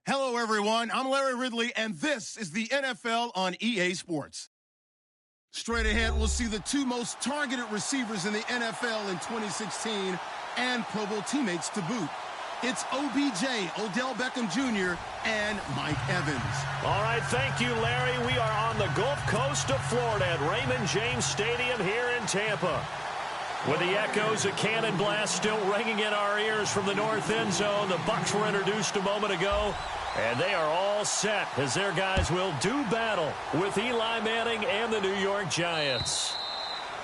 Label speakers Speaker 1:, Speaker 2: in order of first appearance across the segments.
Speaker 1: Hello, everyone. I'm Larry Ridley, and this is the NFL on EA Sports. Straight ahead, we'll see the two most targeted receivers in the NFL in 2016 and Pro Bowl teammates to boot. It's OBJ, Odell Beckham Jr., and Mike Evans.
Speaker 2: All right, thank you, Larry. We are on the Gulf Coast of Florida at Raymond James Stadium here in Tampa. With the echoes of cannon blast still ringing in our ears from the north end zone, the Bucs were introduced a moment ago, and they are all set as their guys will do battle with Eli Manning and the New York Giants.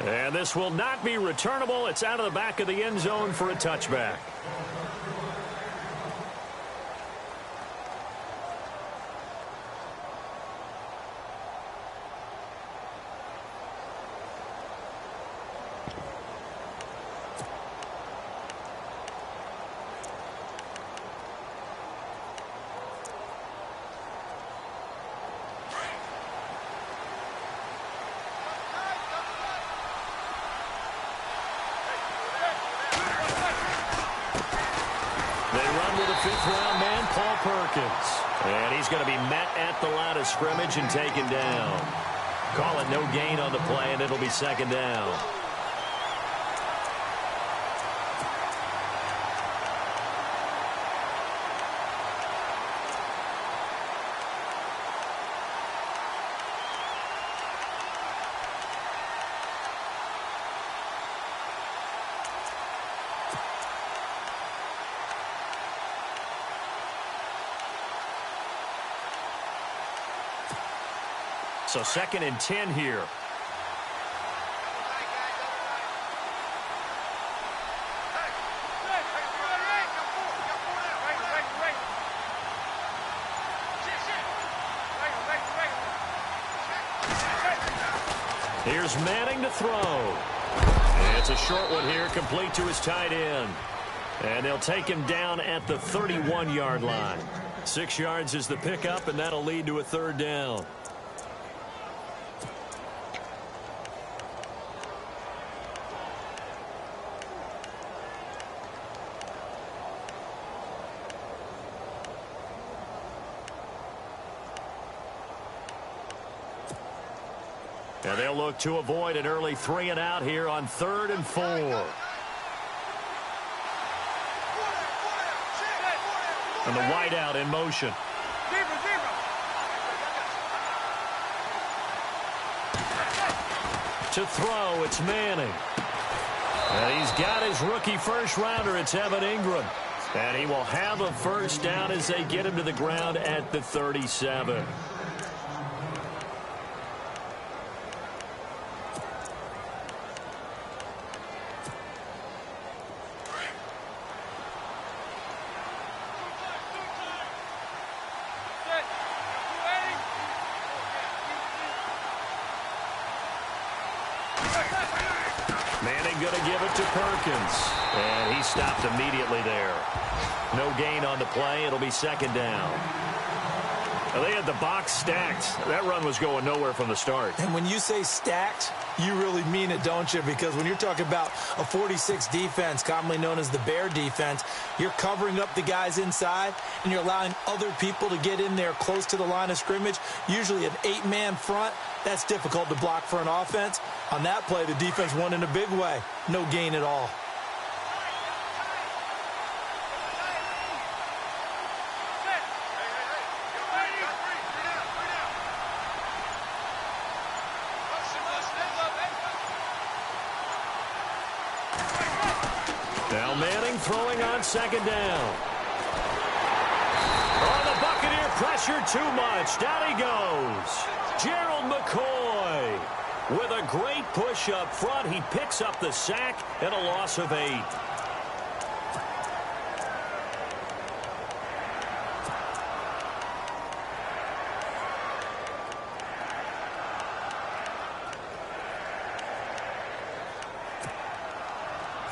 Speaker 2: And this will not be returnable. It's out of the back of the end zone for a touchback. Fifth-round man, Paul Perkins. And he's going to be met at the line of scrimmage and taken down. Call it no gain on the play, and it'll be second down. So 2nd and 10 here. Here's Manning to throw. It's a short one here, complete to his tight end. And they'll take him down at the 31-yard line. 6 yards is the pickup, and that'll lead to a third down. And they'll look to avoid an early 3-and-out here on 3rd and 4. And the wideout in motion. To throw, it's Manning. And he's got his rookie first-rounder. It's Evan Ingram. And he will have a first down as they get him to the ground at the 37. Manning going to give it to Perkins. And he stopped immediately there. No gain on the play. It'll be second down. Well, they had the box stacked. That run was going nowhere from the start.
Speaker 3: And when you say stacked, you really mean it, don't you? Because when you're talking about a 46 defense, commonly known as the Bear defense, you're covering up the guys inside, and you're allowing other people to get in there close to the line of scrimmage, usually an 8-man front. That's difficult to block for an offense. On that play, the defense won in a big way. No gain at all.
Speaker 2: Now Manning throwing on second down. Oh, the Buccaneer pressure too much. Down he goes. Gerald McCoy with a great push up front. He picks up the sack and a loss of 8.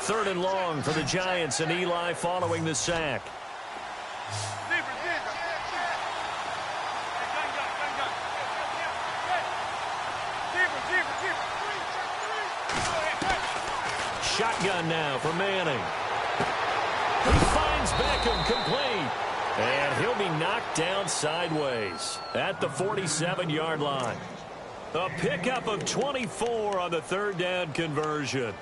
Speaker 2: Third and long for the Giants, and Eli following the sack. Shotgun now for Manning. He finds Beckham complete. And he'll be knocked down sideways at the 47-yard line. A pickup of 24 on the third down conversion.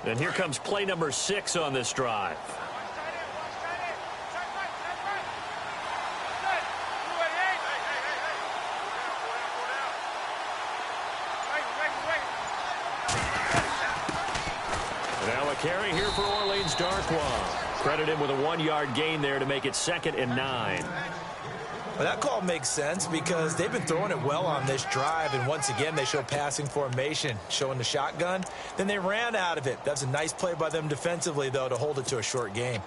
Speaker 2: And here comes play number 6 on this drive. Now a carry here for Orleans Darkwa. Credit him with a 1-yard gain there to make it 2nd and 9.
Speaker 3: Well, that call makes sense because they've been throwing it well on this drive, and once again they show passing formation, showing the shotgun. Then they ran out of it. That's a nice play by them defensively, though, to hold it to a short game.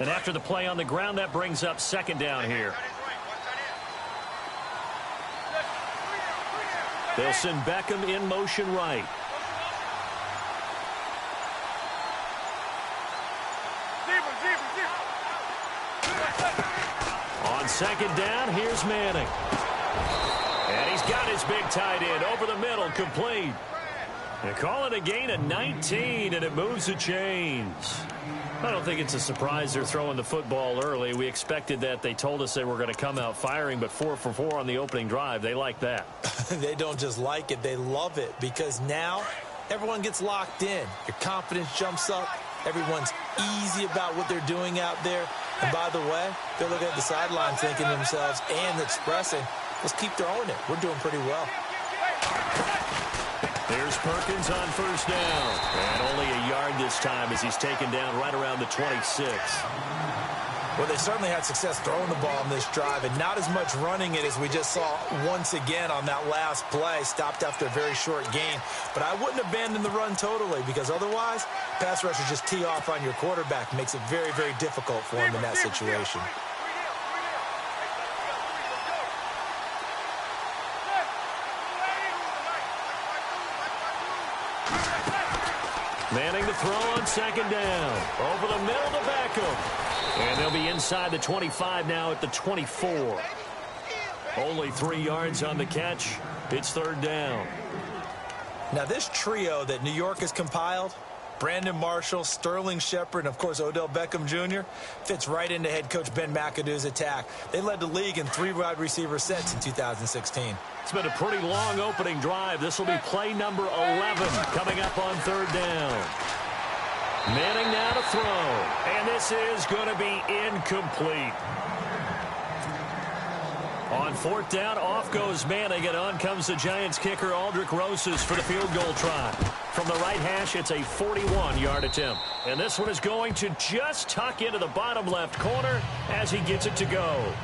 Speaker 2: And after the play on the ground, that brings up 2nd down here. They'll send Beckham in motion right. On 2nd down, here's Manning. And he's got his big tight end over the middle, complete. And call it a gain of 19, and it moves the chains. I don't think it's a surprise they're throwing the football early. We expected that. They told us they were going to come out firing, but 4 for 4 on the opening drive. They like that.
Speaker 3: They don't just like it, they love it, because now everyone gets locked in. Your confidence jumps up. Everyone's easy about what they're doing out there. And by the way, they're looking at the sideline thinking to themselves and expressing, let's keep throwing it. We're doing pretty well.
Speaker 2: Here's Perkins on 1st down. And only a yard this time as he's taken down right around the 26.
Speaker 3: Well, they certainly had success throwing the ball on this drive, and not as much running it as we just saw once again on that last play. Stopped after a very short gain. But I wouldn't abandon the run totally, because otherwise, pass rushers just tee off on your quarterback. Makes it very, very difficult for him in that situation.
Speaker 2: Manning to throw on 2nd down. Over the middle to Beckham. And they'll be inside the 25 now at the 24. Only 3 yards on the catch. It's 3rd down.
Speaker 3: Now this trio that New York has compiled, Brandon Marshall, Sterling Shepard, and of course Odell Beckham Jr., fits right into head coach Ben McAdoo's attack. They led the league in 3 wide receiver sets in 2016.
Speaker 2: It's been a pretty long opening drive. This will be play number 11 coming up on 3rd down. Manning now to throw. And this is going to be incomplete. On 4th down, off goes Manning, and on comes the Giants kicker Aldrick Rosas for the field goal try. From the right hash, it's a 41-yard attempt. And this one is going to just tuck into the bottom left corner as he gets it to go.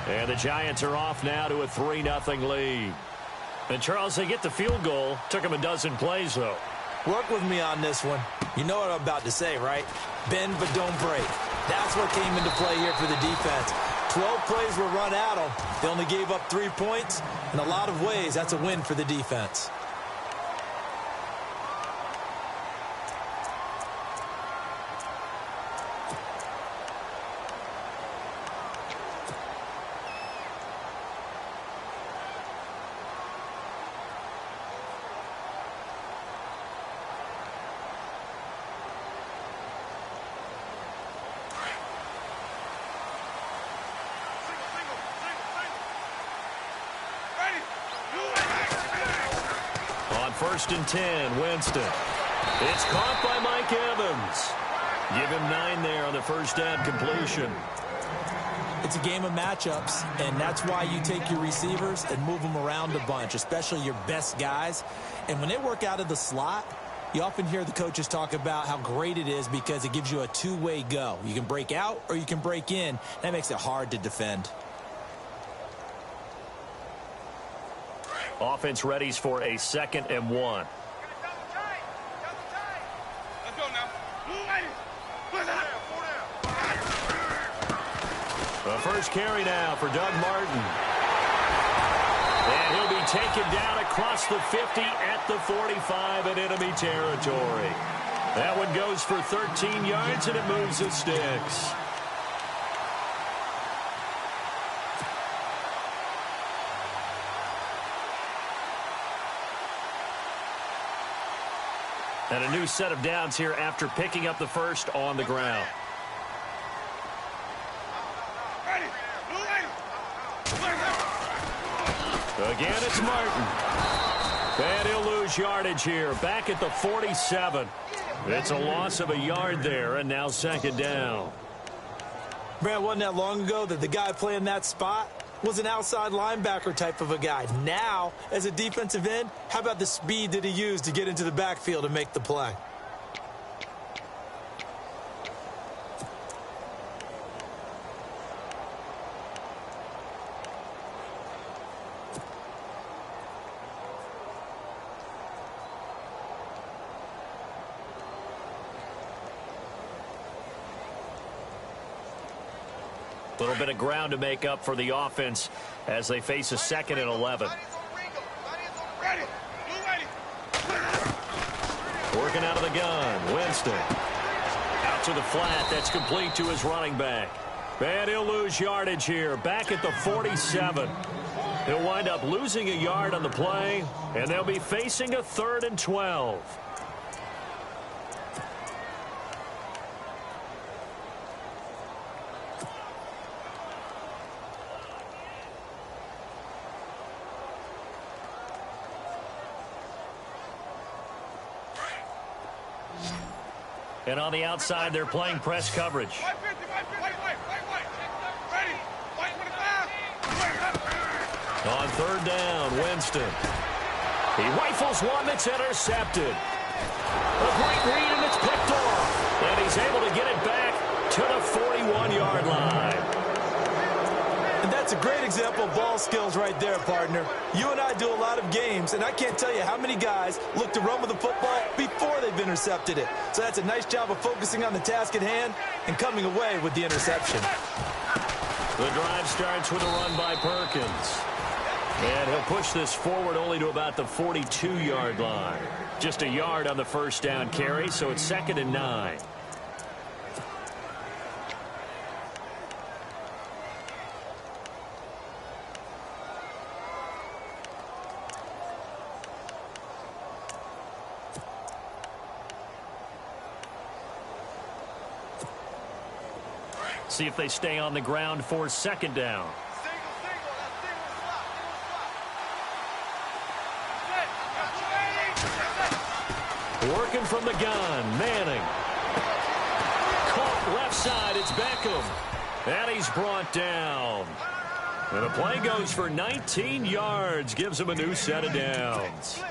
Speaker 2: And the Giants are off now to a 3-0 lead. And, Charles, they get the field goal. Took them a dozen plays, though.
Speaker 3: Work with me on this one. You know what I'm about to say, right? Bend but don't break. That's what came into play here for the defense. 12 plays were run at them. They only gave up 3 points. In a lot of ways, that's a win for the defense.
Speaker 2: First and 10, Winston. It's caught by Mike Evans. Give him 9 there on the 1st down completion.
Speaker 3: It's a game of matchups, and that's why you take your receivers and move them around a bunch, especially your best guys. And when they work out of the slot, you often hear the coaches talk about how great it is because it gives you a two-way go. You can break out or you can break in. That makes it hard to defend.
Speaker 2: Offense readies for a 2nd and 1.
Speaker 4: Let's go now.
Speaker 2: The first carry now for Doug Martin. And he'll be taken down across the 50 at the 45 in enemy territory. That one goes for 13 yards, and it moves the sticks. And a new set of downs here after picking up the first on the ground. Again, it's Martin. And he'll lose yardage here. Back at the 47. It's a loss of a yard there, and now second down.
Speaker 3: Brad, wasn't that long ago that the guy playing that spot was an outside linebacker type of a guy. Now, as a defensive end, how about the speed that he used to get into the backfield and make the play?
Speaker 2: A little bit of ground to make up for the offense as they face a 2nd and 11. Working out of the gun, Winston. Out to the flat, that's complete to his running back. And he'll lose yardage here, back at the 47. He'll wind up losing a yard on the play, and they'll be facing a 3rd and 12. And on the outside, they're playing press coverage. On 3rd down, Winston. He rifles one that's intercepted. A great read, and it's picked off. And he's able to get it back to the 41-yard line.
Speaker 3: And that's a great example of ball skills right there, partner. You and I do a lot of games, and I can't tell you how many guys look to run with the football before they've intercepted it. So that's a nice job of focusing on the task at hand and coming away with the interception.
Speaker 2: The drive starts with a run by Perkins. And he'll push this forward only to about the 42-yard line. Just a yard on the first down carry, so it's 2nd and 9. See if they stay on the ground for 2nd down. Working from the gun, Manning. Caught left side, it's Beckham. And he's brought down. And the play goes for 19 yards, gives him a new set of downs.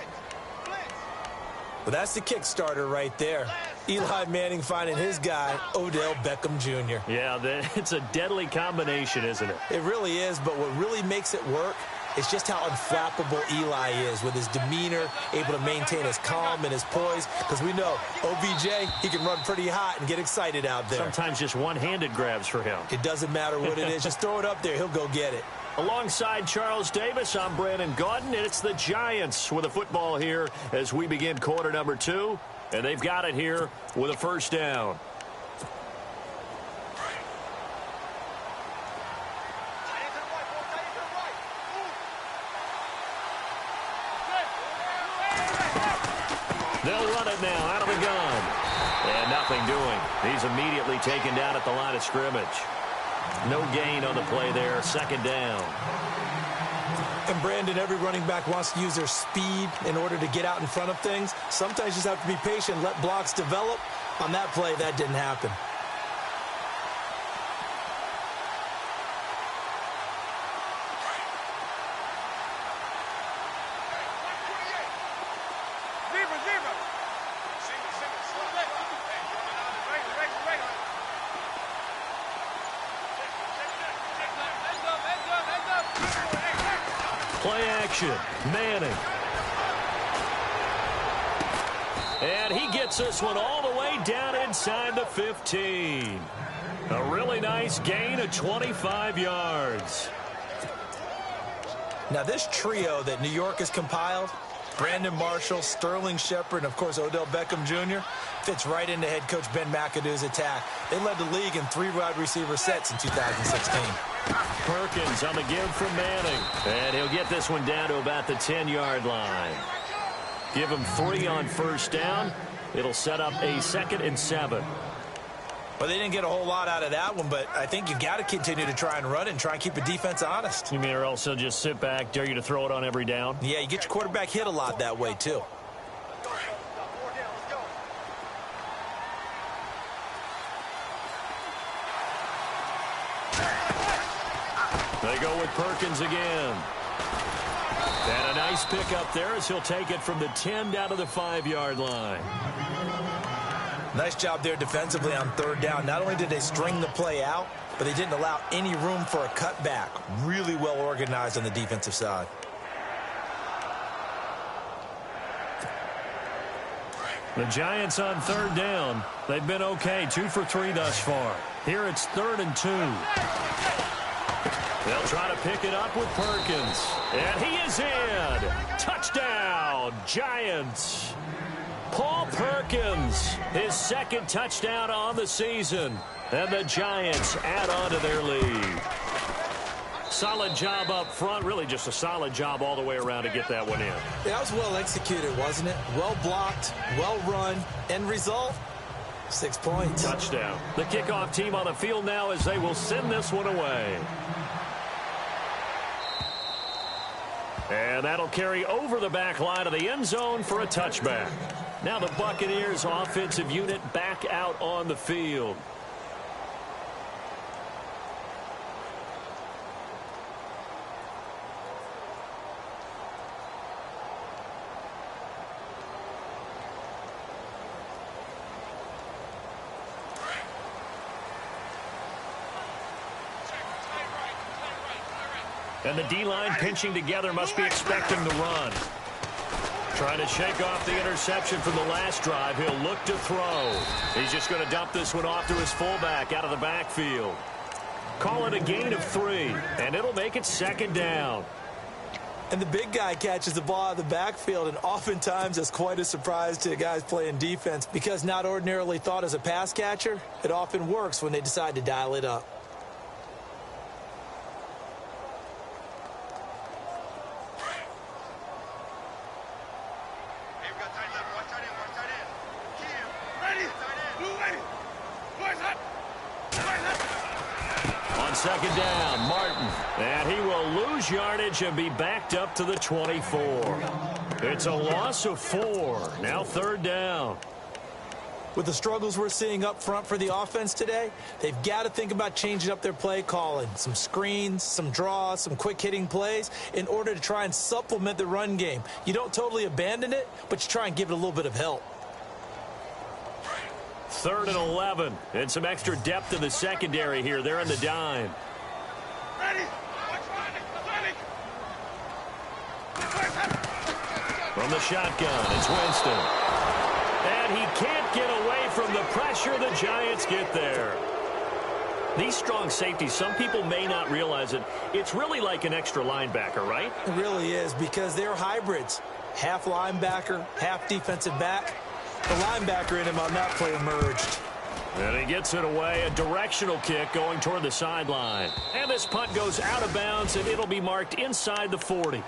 Speaker 3: Well, that's the kick starter right there. Eli Manning finding his guy, Odell Beckham Jr.
Speaker 2: Yeah, it's a deadly combination, isn't it?
Speaker 3: It really is, but what really makes it work is just how unflappable Eli is with his demeanor, able to maintain his calm and his poise, because we know OBJ, he can run pretty hot and get excited out there.
Speaker 2: Sometimes just one-handed grabs for him.
Speaker 3: It doesn't matter what it is. Just throw it up there. He'll go get it.
Speaker 2: Alongside Charles Davis, I'm Brandon Gaudin, and it's the Giants with a football here as we begin quarter number 2. And they've got it here with a first down. They'll run it now out of the gun. And nothing doing. He's immediately taken down at the line of scrimmage. No gain on the play there. 2nd down.
Speaker 3: And Brandon, every running back wants to use their speed in order to get out in front of things. Sometimes you just have to be patient, let blocks develop. On that play, that didn't happen.
Speaker 2: Play action, Manning. And he gets this one all the way down inside the 15. A really nice gain of 25 yards.
Speaker 3: Now, this trio that New York has compiled, Brandon Marshall, Sterling Shepard, and, of course, Odell Beckham Jr., fits right into head coach Ben McAdoo's attack. They led the league in 3 wide receiver sets in 2016.
Speaker 2: Perkins on the give from Manning. And he'll get this one down to about the 10-yard line. Give him 3 on first down. It'll set up a 2nd and 7.
Speaker 3: Well, they didn't get a whole lot out of that one, but I think you've got to continue to try and run it and try and keep the defense honest.
Speaker 2: You mean or else they'll just sit back, dare you to throw it on every down?
Speaker 3: Yeah, you get your quarterback hit a lot that way, too.
Speaker 2: They go with Perkins again. And a nice pick up there as he'll take it from the 10 down to the 5-yard line.
Speaker 3: Nice job there defensively on 3rd down. Not only did they string the play out, but they didn't allow any room for a cutback. Really well organized on the defensive side.
Speaker 2: The Giants on 3rd down. They've been okay, 2 for 3 thus far. Here it's 3rd and 2. They'll try to pick it up with Perkins. And he is in. Touchdown, Giants. Paul Perkins, his 2nd touchdown on the season. And the Giants add on to their lead. Solid job up front. Really just a solid job all the way around to get that one in.
Speaker 3: Yeah, that was well executed, wasn't it? Well blocked, well run. End result, 6 points.
Speaker 2: Touchdown. The kickoff team on the field now as they will send this one away. And that'll carry over the back line of the end zone for a touchback. Now the Buccaneers offensive unit back out on the field. And the D-line pinching together must be expecting the run. Trying to shake off the interception from the last drive. He'll look to throw. He's just going to dump this one off to his fullback out of the backfield. Call it a gain of 3, and it'll make it 2nd down.
Speaker 3: And the big guy catches the ball out of the backfield, and oftentimes that's quite a surprise to guys playing defense because not ordinarily thought as a pass catcher, it often works when they decide to dial it up.
Speaker 2: On 2nd down, Martin. And he will lose yardage and be backed up to the 24. It's a loss of 4. Now 3rd down.
Speaker 3: With the struggles we're seeing up front for the offense today, they've got to think about changing up their play calling. Some screens, some draws, some quick-hitting plays in order to try and supplement the run game. You don't totally abandon it, but you try and give it a little bit of help.
Speaker 2: 3rd and 11. And some extra depth in the secondary here. They're in the dime. From the shotgun, it's Winston. And he can't get away from the pressure. The Giants get there. These strong safeties, some people may not realize it. It's really like an extra linebacker, right?
Speaker 3: It really is because they're hybrids. Half linebacker, half defensive back. The linebacker in him on that play emerged.
Speaker 2: And he gets it away. A directional kick going toward the sideline. And this punt goes out of bounds, and it'll be marked inside the 40.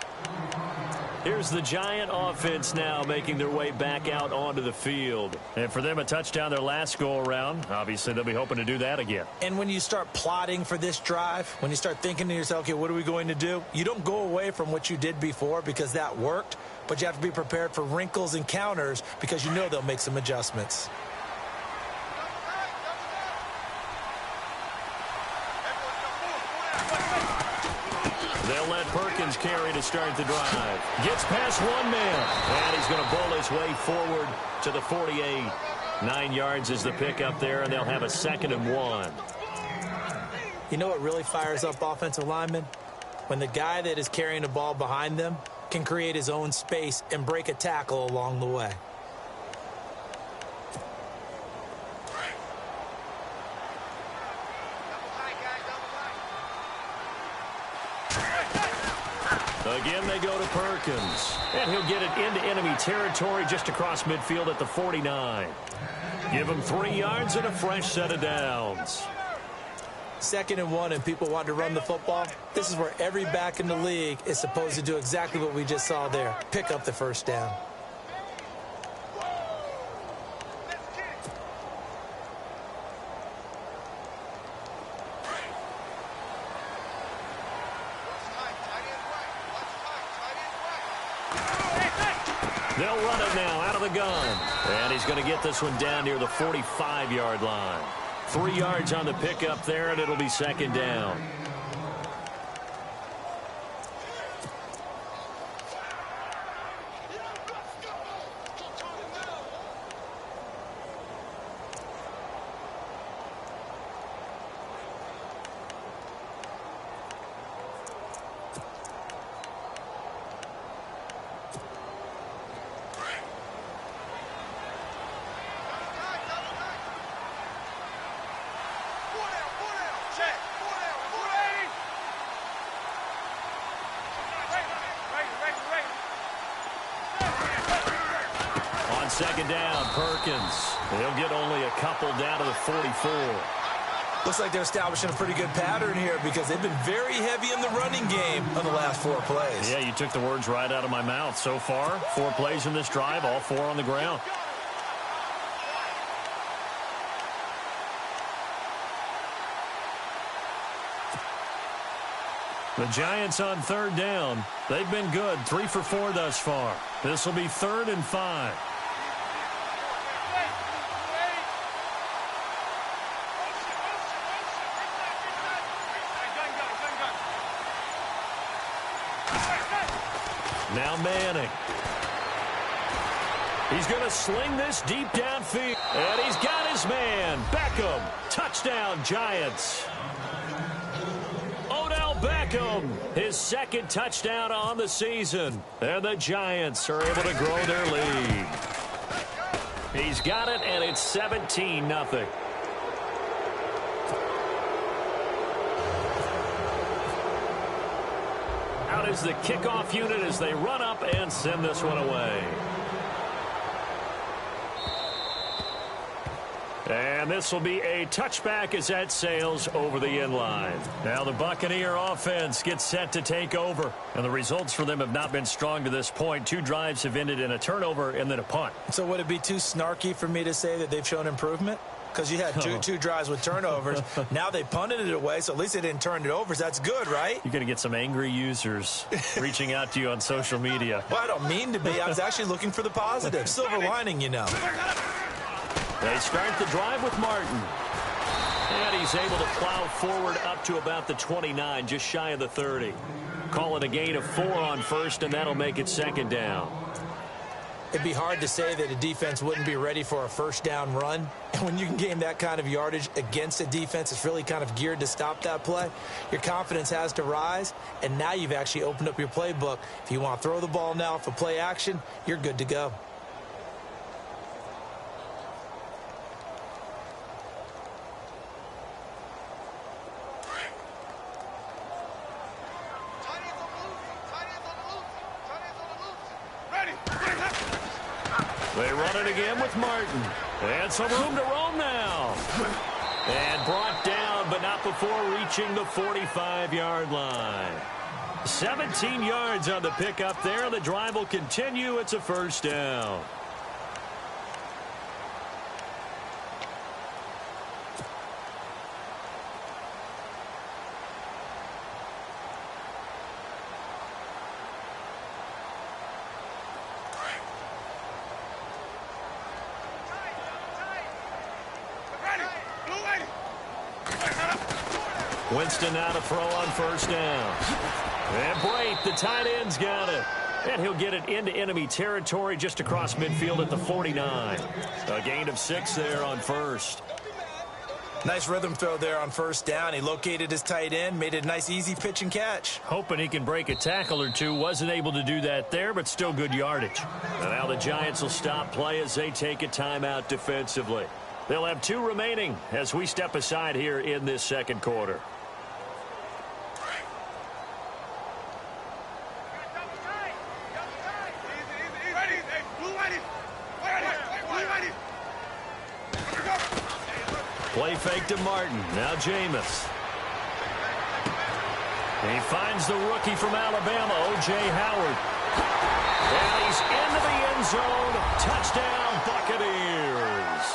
Speaker 2: Here's the Giant offense now making their way back out onto the field. And for them, a touchdown their last go-around. Obviously, they'll be hoping to do that again.
Speaker 3: And when you start plotting for this drive, when you start thinking to yourself, okay, what are we going to do? You don't go away from what you did before because that worked, but you have to be prepared for wrinkles and counters because you know they'll make some adjustments.
Speaker 2: They'll let Perkins carry to start the drive. Gets past one man. And he's going to bowl his way forward to the 48. 9 yards is the pickup there, and they'll have a 2nd and 1.
Speaker 3: You know what really fires up offensive linemen? When the guy that is carrying the ball behind them can create his own space and break a tackle along the way.
Speaker 2: Again, they go to Perkins. And he'll get it into enemy territory just across midfield at the 49. Give him 3 yards and a fresh set of downs.
Speaker 3: 2nd and 1, and people want to run the football. This is where every back in the league is supposed to do exactly what we just saw there. Pick up the first down.
Speaker 2: They'll run it now out of the gun. And he's going to get this one down near the 45-yard line. 3 yards on the pickup there, and it'll be 2nd down. On 2nd down, Perkins. He'll get only a couple down to the 44.
Speaker 3: Looks like they're establishing a pretty good pattern here because they've been very heavy in the running game of the last 4 plays.
Speaker 2: Yeah, you took the words right out of my mouth. So far, 4 plays in this drive, all 4 on the ground. The Giants on 3rd down. They've been good, 3 for 4 thus far. This will be 3rd and 5. Now Manning. He's going to sling this deep downfield. And he's got his man. Beckham. Touchdown, Giants. Odell Beckham, his 2nd touchdown on the season. And the Giants are able to grow their lead. He's got it, and it's 17-0. Out is the kickoff unit as they run up and send this one away. And this will be a touchback as that sails over the end line. Now the Buccaneer offense gets set to take over. And the results for them have not been strong to this point. 2 drives have ended in a turnover and then a punt.
Speaker 3: So would it be too snarky for me to say that they've shown improvement? Because you had two drives with turnovers. Now they punted it away, so at least they didn't turn it over. So that's good, right?
Speaker 2: You're going to get some angry users reaching out to you on social media.
Speaker 3: Well, I don't mean to be. I was actually looking for the positive. Silver lining, you know.
Speaker 2: They start the drive with Martin. And he's able to plow forward up to about the 29, just shy of the 30. Call it a gain of 4 on 1st, and that'll make it 2nd down.
Speaker 3: It'd be hard to say that a defense wouldn't be ready for a 1st down run. And when you can gain that kind of yardage against a defense that's really kind of geared to stop that play, your confidence has to rise, and now you've actually opened up your playbook. If you want to throw the ball now for play action, you're good to go.
Speaker 2: They run it again with Martin. And some room to roam now. And brought down, but not before reaching the 45-yard line. 17 yards on the pickup there. The drive will continue. It's a 1st down. Winston now to throw on 1st down. And Brate, the tight end's got it. And he'll get it into enemy territory just across midfield at the 49. A gain of 6 there on 1st.
Speaker 3: Nice rhythm throw there on 1st down. He located his tight end, made it a nice easy pitch and catch.
Speaker 2: Hoping he can break a tackle or two. Wasn't able to do that there, but still good yardage. And now the Giants will stop play as they take a timeout defensively. They'll have 2 remaining as we step aside here in this 2nd quarter. Play fake to Martin. Now Jameis. He finds the rookie from Alabama, O.J. Howard. And he's into the end zone. Touchdown, Buccaneers.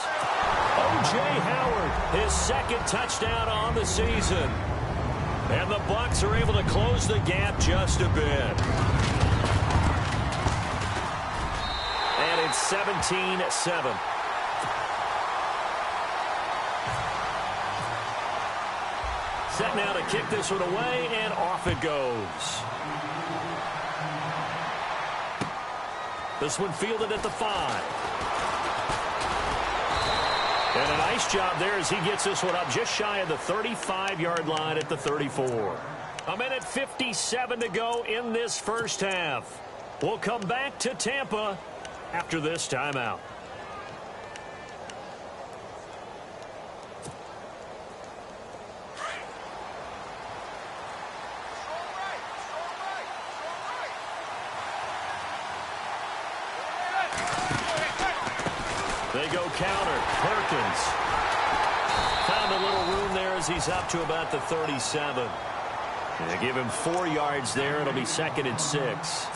Speaker 2: O.J. Howard, his second touchdown on the season. And the Bucs are able to close the gap just a bit. And it's 17-7. Set now to kick this one away, and off it goes. This one fielded at the 5. And a nice job there as he gets this one up just shy of the 35-yard line at the 34. A minute 57 to go in this first half. We'll come back to Tampa after this timeout. They go counter. Perkins found a little room there as he's up to about the 37. They give him 4 yards there. It'll be 2nd and 6.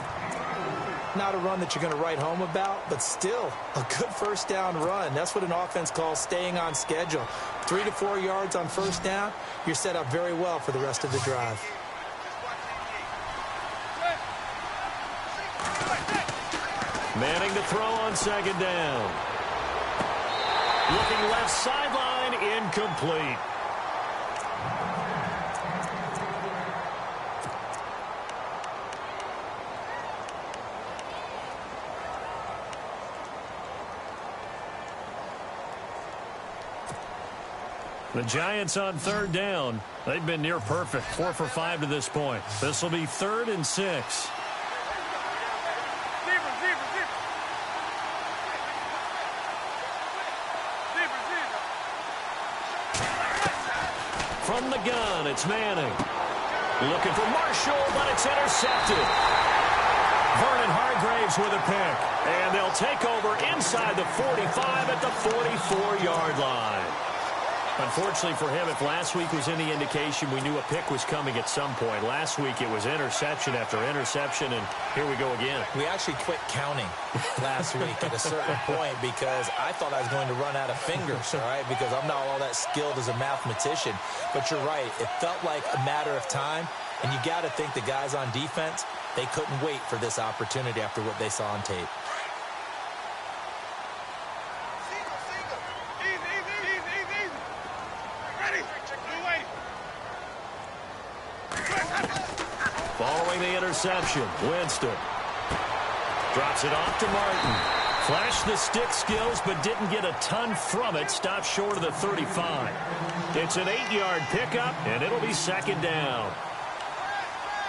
Speaker 3: Not a run that you're going to write home about, but still a good first down run. That's what an offense calls staying on schedule. 3 to 4 yards on first down. You're set up very well for the rest of the drive.
Speaker 2: Manning to throw on 2nd down. Looking left sideline, incomplete. The Giants on 3rd down. They've been near perfect, 4 for 5 to this point. This will be 3rd and 6. From the gun, it's Manning. Looking for Marshall, but it's intercepted. Vernon Hargreaves with a pick. And they'll take over inside the 45 at the 44-yard line. Unfortunately for him, if last week was any indication, we knew a pick was coming at some point. Last week it was interception after interception, and here we go again.
Speaker 3: We actually quit counting last week at a certain point because I thought I was going to run out of fingers, all right, because I'm not all that skilled as a mathematician. But you're right. It felt like a matter of time, and you got to think the guys on defense, they couldn't wait for this opportunity after what they saw on tape.
Speaker 2: Following the interception, Winston drops it off to Martin. Flashed the stick skills, but didn't get a ton from it. Stopped short of the 35. It's an 8-yard pickup, and it'll be 2nd down.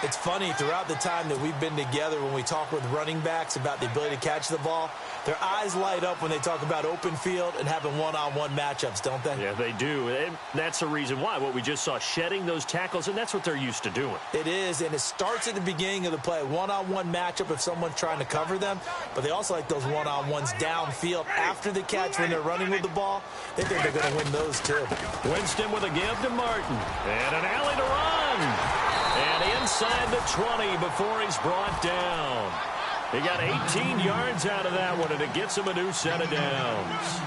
Speaker 3: It's funny, throughout the time that we've been together, when we talk with running backs about the ability to catch the ball, their eyes light up when they talk about open field and having one-on-one matchups, don't they?
Speaker 2: Yeah, they do. And that's the reason why. What we just saw, shedding those tackles, and that's what they're used to doing.
Speaker 3: It is, and it starts at the beginning of the play. One-on-one matchup if someone's trying to cover them, but they also like those one-on-ones downfield after the catch when they're running with the ball. They think they're going to win those, too.
Speaker 2: Winston with a give to Martin. And an alley to run. And inside the 20 before he's brought down. He got 18 yards out of that one, and it gets him a new set of downs.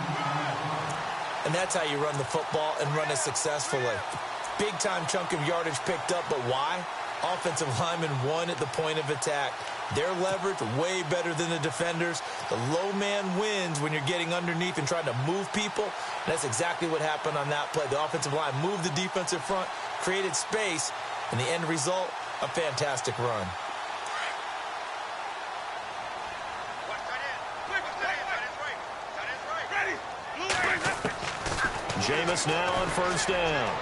Speaker 3: And that's how you run the football and run it successfully. Big-time chunk of yardage picked up, but why? Offensive linemen won at the point of attack. Their leverage way better than the defenders. The low man wins when you're getting underneath and trying to move people. And that's exactly what happened on that play. The offensive line moved the defensive front, created space, and the end result, a fantastic run.
Speaker 2: Jameis now on 1st down.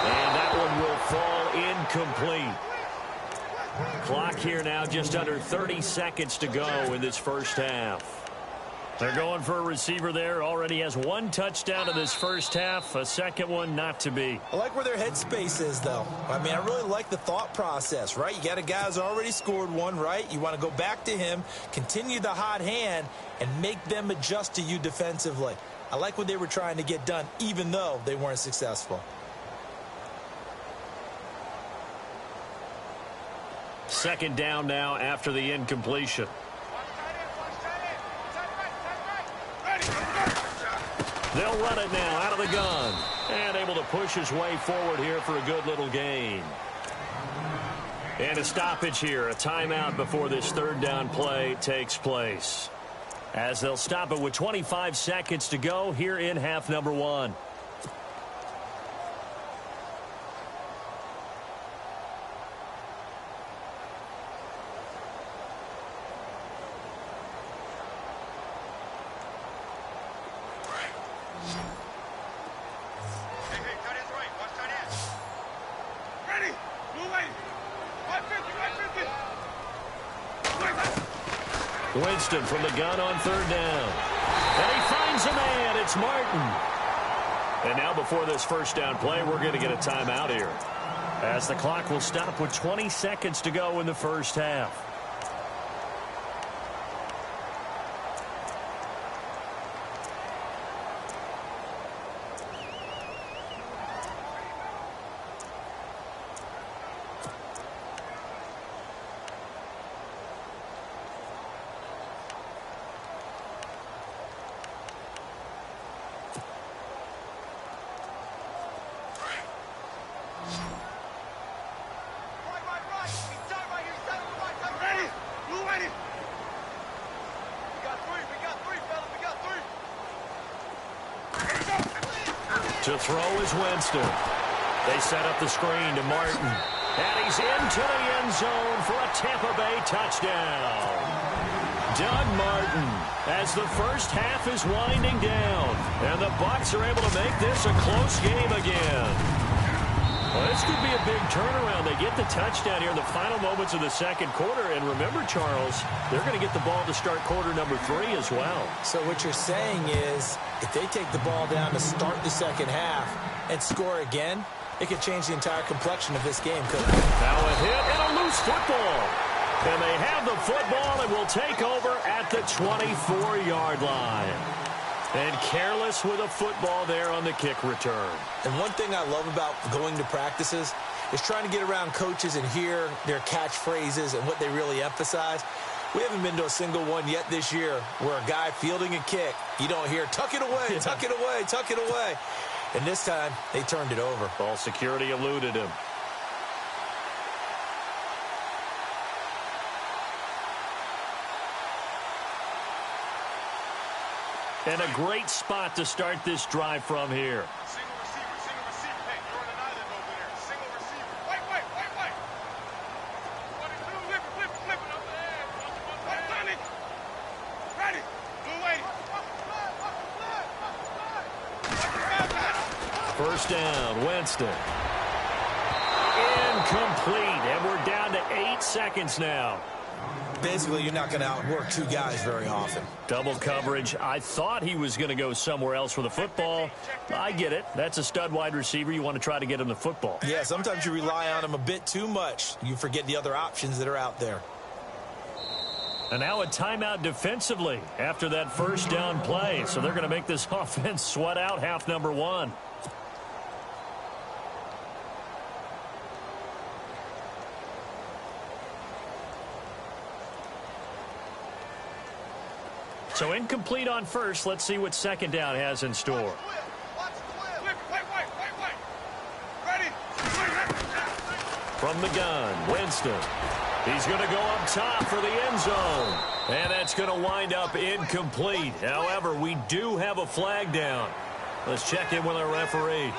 Speaker 2: And that one will fall incomplete. Clock here now just under 30 seconds to go in this first half. They're going for a receiver there. Already has 1 touchdown in this first half. A second one not to be.
Speaker 3: I like where their headspace is, though. I mean, I really like the thought process, right? You got a guy who's already scored one, right? You want to go back to him, continue the hot hand, and make them adjust to you defensively. I like what they were trying to get done, even though they weren't successful.
Speaker 2: Second down now after the incompletion. They'll run it now out of the gun. And able to push his way forward here for a good little gain. And a stoppage here, a timeout before this third down play takes place. As they'll stop it with 25 seconds to go here in half number 1. Winston from the gun on third down. And he finds a man. It's Martin. And now before this first down play, we're going to get a timeout here, as the clock will stop with 20 seconds to go in the first half. To throw is Winston. They set up the screen to Martin. And he's into the end zone for a Tampa Bay touchdown. Doug Martin, as the first half is winding down. And the Bucs are able to make this a close game again. Well, this could be a big turnaround. They get the touchdown here in the final moments of the second quarter. And remember, Charles, they're going to get the ball to start quarter number 3 as well. So what you're saying is, if they take the ball down to start the second half and score again, it could change the entire complexion of this game, couldn't it? Now a hit and a loose football. And they have the football and will take over at the 24-yard line. And careless with a football there on the kick return. And one thing I love about going to practices is trying to get around coaches and hear their catchphrases and what they really emphasize. We haven't been to a single one yet this year where a guy fielding a kick, you don't hear, tuck it away, tuck it away, tuck it away. And this time, they turned it over. Ball security eluded him. And a great spot to start this drive from here.
Speaker 4: Single receiver. Hey, you're on an island over there. Single receiver. Wait. 22, flip it up there. Ready. Blue 80.
Speaker 2: First down, Winston. Incomplete, and we're down to 8 seconds now.
Speaker 3: Basically, you're not going to outwork two guys very often.
Speaker 2: Double coverage. I thought he was going to go somewhere else for the football. I get it. That's a stud wide receiver. You want to try to get him the football.
Speaker 3: Yeah, sometimes you rely on him a bit too much. You forget the other options that are out there.
Speaker 2: And now a timeout defensively after that first down play. So they're going to make this offense sweat out half number 1. So incomplete on first. Let's see what second down has in store.
Speaker 4: Ready.
Speaker 2: From the gun, Winston. He's going to go up top for the end zone. And that's going to wind up incomplete. However, we do have a flag down. Let's check in with our referee.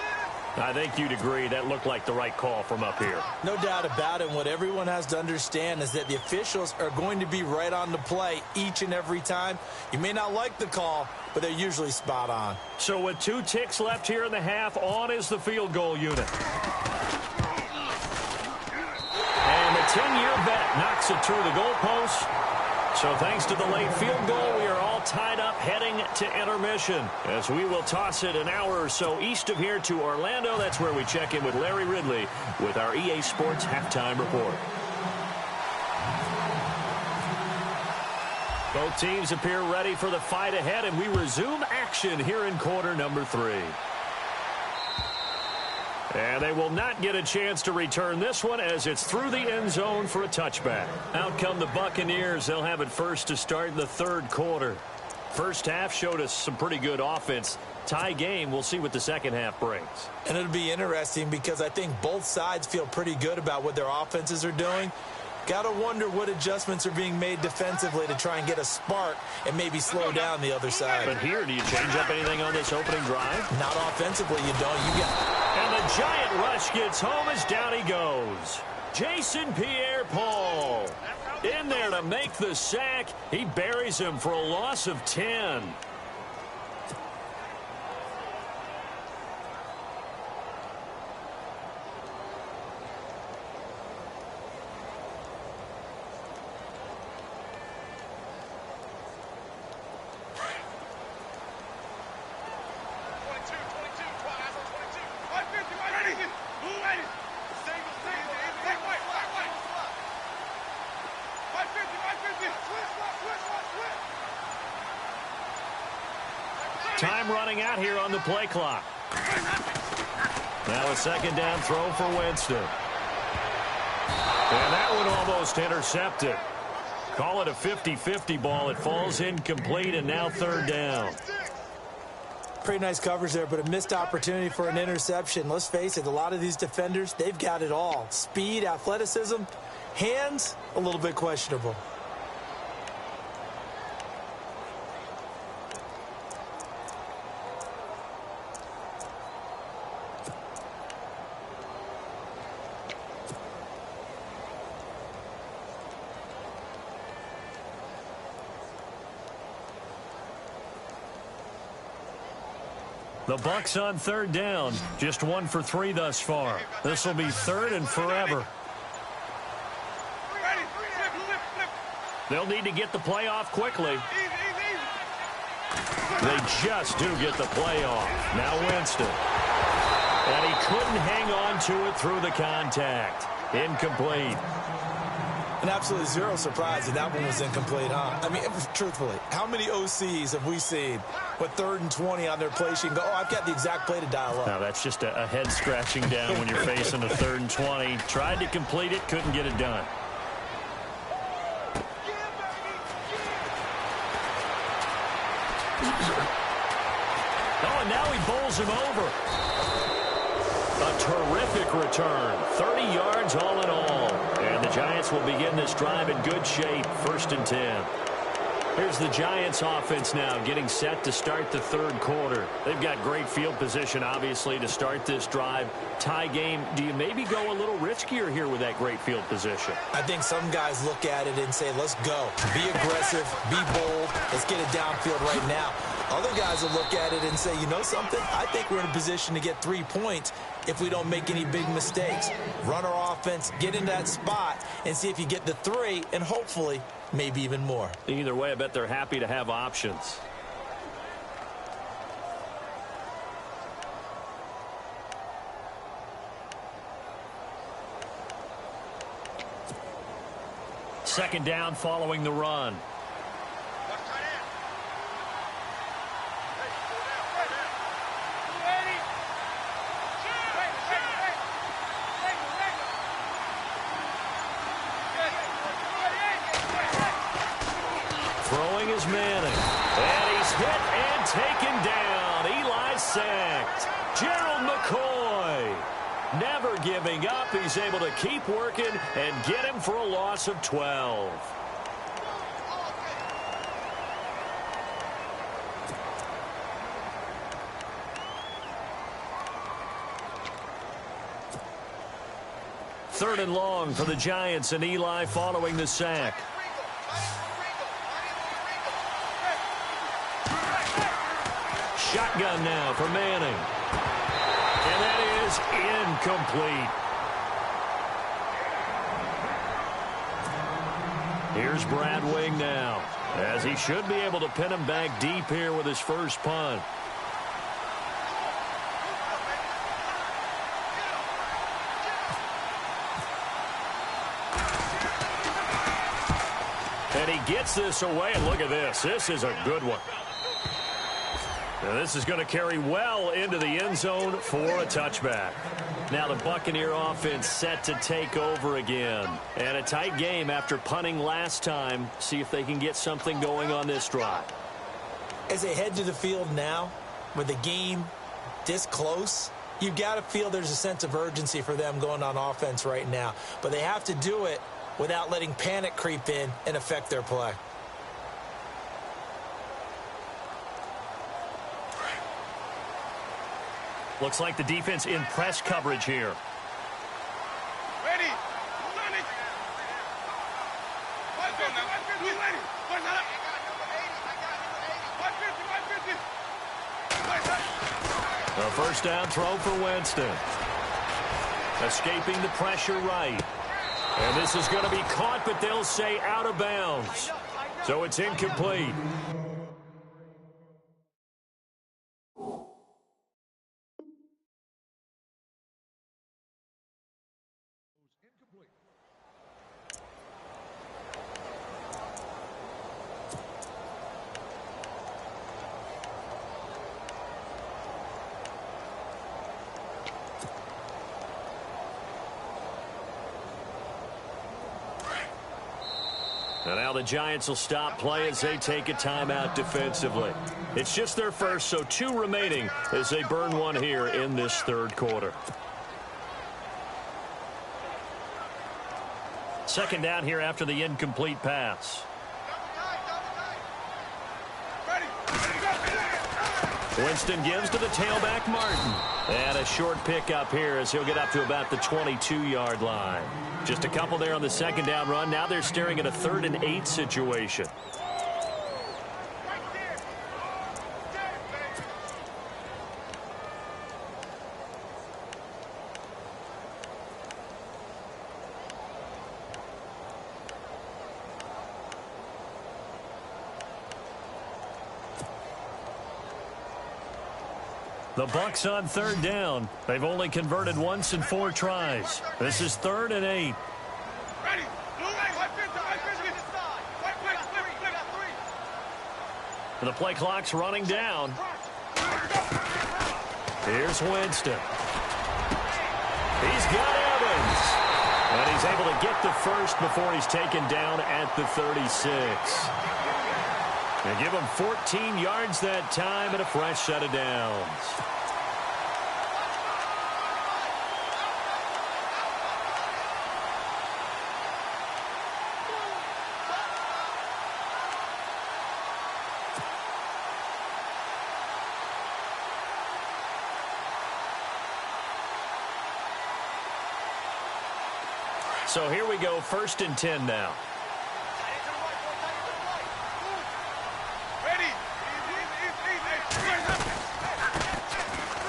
Speaker 2: I think you'd agree that looked like the right call from up here.
Speaker 3: No doubt about it. What everyone has to understand is that the officials are going to be right on the play each and every time. You may not like the call, but they're usually spot on.
Speaker 2: So with 2 ticks left here in the half, on is the field goal unit. And the 10-year vet knocks it through the goalpost. So thanks to the late field goal, we are all tied up heading to intermission, as we will toss it an hour or so east of here to Orlando. That's where we check in with Larry Ridley with our EA Sports Halftime Report. Both teams appear ready for the fight ahead, and we resume action here in quarter number 3. And they will not get a chance to return this one as it's through the end zone for a touchback. Out come the Buccaneers. They'll have it first to start the third quarter. First half showed us some pretty good offense. Tie game, we'll see what the second half brings.
Speaker 3: And it'll be interesting because I think both sides feel pretty good about what their offenses are doing. Got to wonder what adjustments are being made defensively to try and get a spark and maybe slow down the other side.
Speaker 2: But here, do you change up anything on this opening drive?
Speaker 3: Not offensively, you don't.
Speaker 2: And the giant rush gets home as down he goes. Jason Pierre-Paul in there to make the sack. He buries him for a loss of 10. Time running out here on the play clock. Now a second down throw for Winston. And that one almost intercepted. Call it a 50-50 ball. It falls incomplete, and now third down.
Speaker 3: Pretty nice coverage there, but a missed opportunity for an interception. Let's face it, a lot of these defenders, they've got it all. Speed, athleticism, hands, a little bit questionable.
Speaker 2: The Bucs on third down. Just 1 for 3 thus far. This will be third and forever. They'll need to get the play off quickly. They just do get the play off. Now Winston. And he couldn't hang on to it through the contact. Incomplete.
Speaker 3: And absolutely zero surprise that one was incomplete, huh? I mean, truthfully, how many OCs have we seen with 3rd and 20 on their play sheet and go, oh, I've got the exact play to dial up?
Speaker 2: Now, that's just a head scratching down when you're facing a 3rd and 20. Tried to complete it, couldn't get it done. Oh, and now he bowls him over. A terrific return. 30 yards all in all. And the Giants will begin this drive in good shape. 1st and 10. Here's the Giants offense now getting set to start the third quarter. They've got great field position, obviously, to start this drive. Tie game, do you maybe go a little riskier here with that great field position?
Speaker 3: I think some guys look at it and say, let's go. Be aggressive. Be bold. Let's get it downfield right now. Other guys will look at it and say, you know something? I think we're in a position to get 3 points if we don't make any big mistakes. Run our offense, get in that spot, and see if you get the 3, and hopefully maybe even more.
Speaker 2: Either way, I bet they're happy to have options. Second down following the run. Throwing is Manning. And he's hit and taken down. Eli sacked. Gerald McCoy never giving up. He's able to keep working and get him for a loss of 12. Third and long for the Giants, and Eli following the sack. Shotgun now for Manning. And that is incomplete. Here's Brad Wing now, as he should be able to pin him back deep here with his first punt. And he gets this away, and look at this. This is a good one. Now this is going to carry well into the end zone for a touchback. Now the Buccaneer offense set to take over again. And a tight game after punting last time. See if they can get something going on this drive.
Speaker 3: As they head to the field now, with the game this close, you've got to feel there's a sense of urgency for them going on offense right now. But they have to do it without letting panic creep in and affect their play.
Speaker 2: Looks like the defense in press coverage here.
Speaker 4: Ready. Run it. Let's go now. Who's ready? What's up? 150.
Speaker 2: A first down throw for Winston. Escaping the pressure right. And this is going to be caught, but they'll say out of bounds. So it's incomplete. And now the Giants will stop play as they take a timeout defensively. It's just their first, so 2 remaining as they burn one here in this third quarter. Second down here after the incomplete pass. Winston gives to the tailback, Martin. And a short pickup here as he'll get up to about the 22-yard line. Just a couple there on the second down run. Now they're staring at a 3rd and 8 situation. The Bucs on 3rd down. They've only converted once in 4 tries. This is 3rd and 8.
Speaker 4: Ready.
Speaker 2: The play clock's running down. Here's Winston. He's got Evans. And he's able to get the first before he's taken down at the 36. And give him 14 yards that time and a fresh set of downs. So here we go, 1st and 10 now.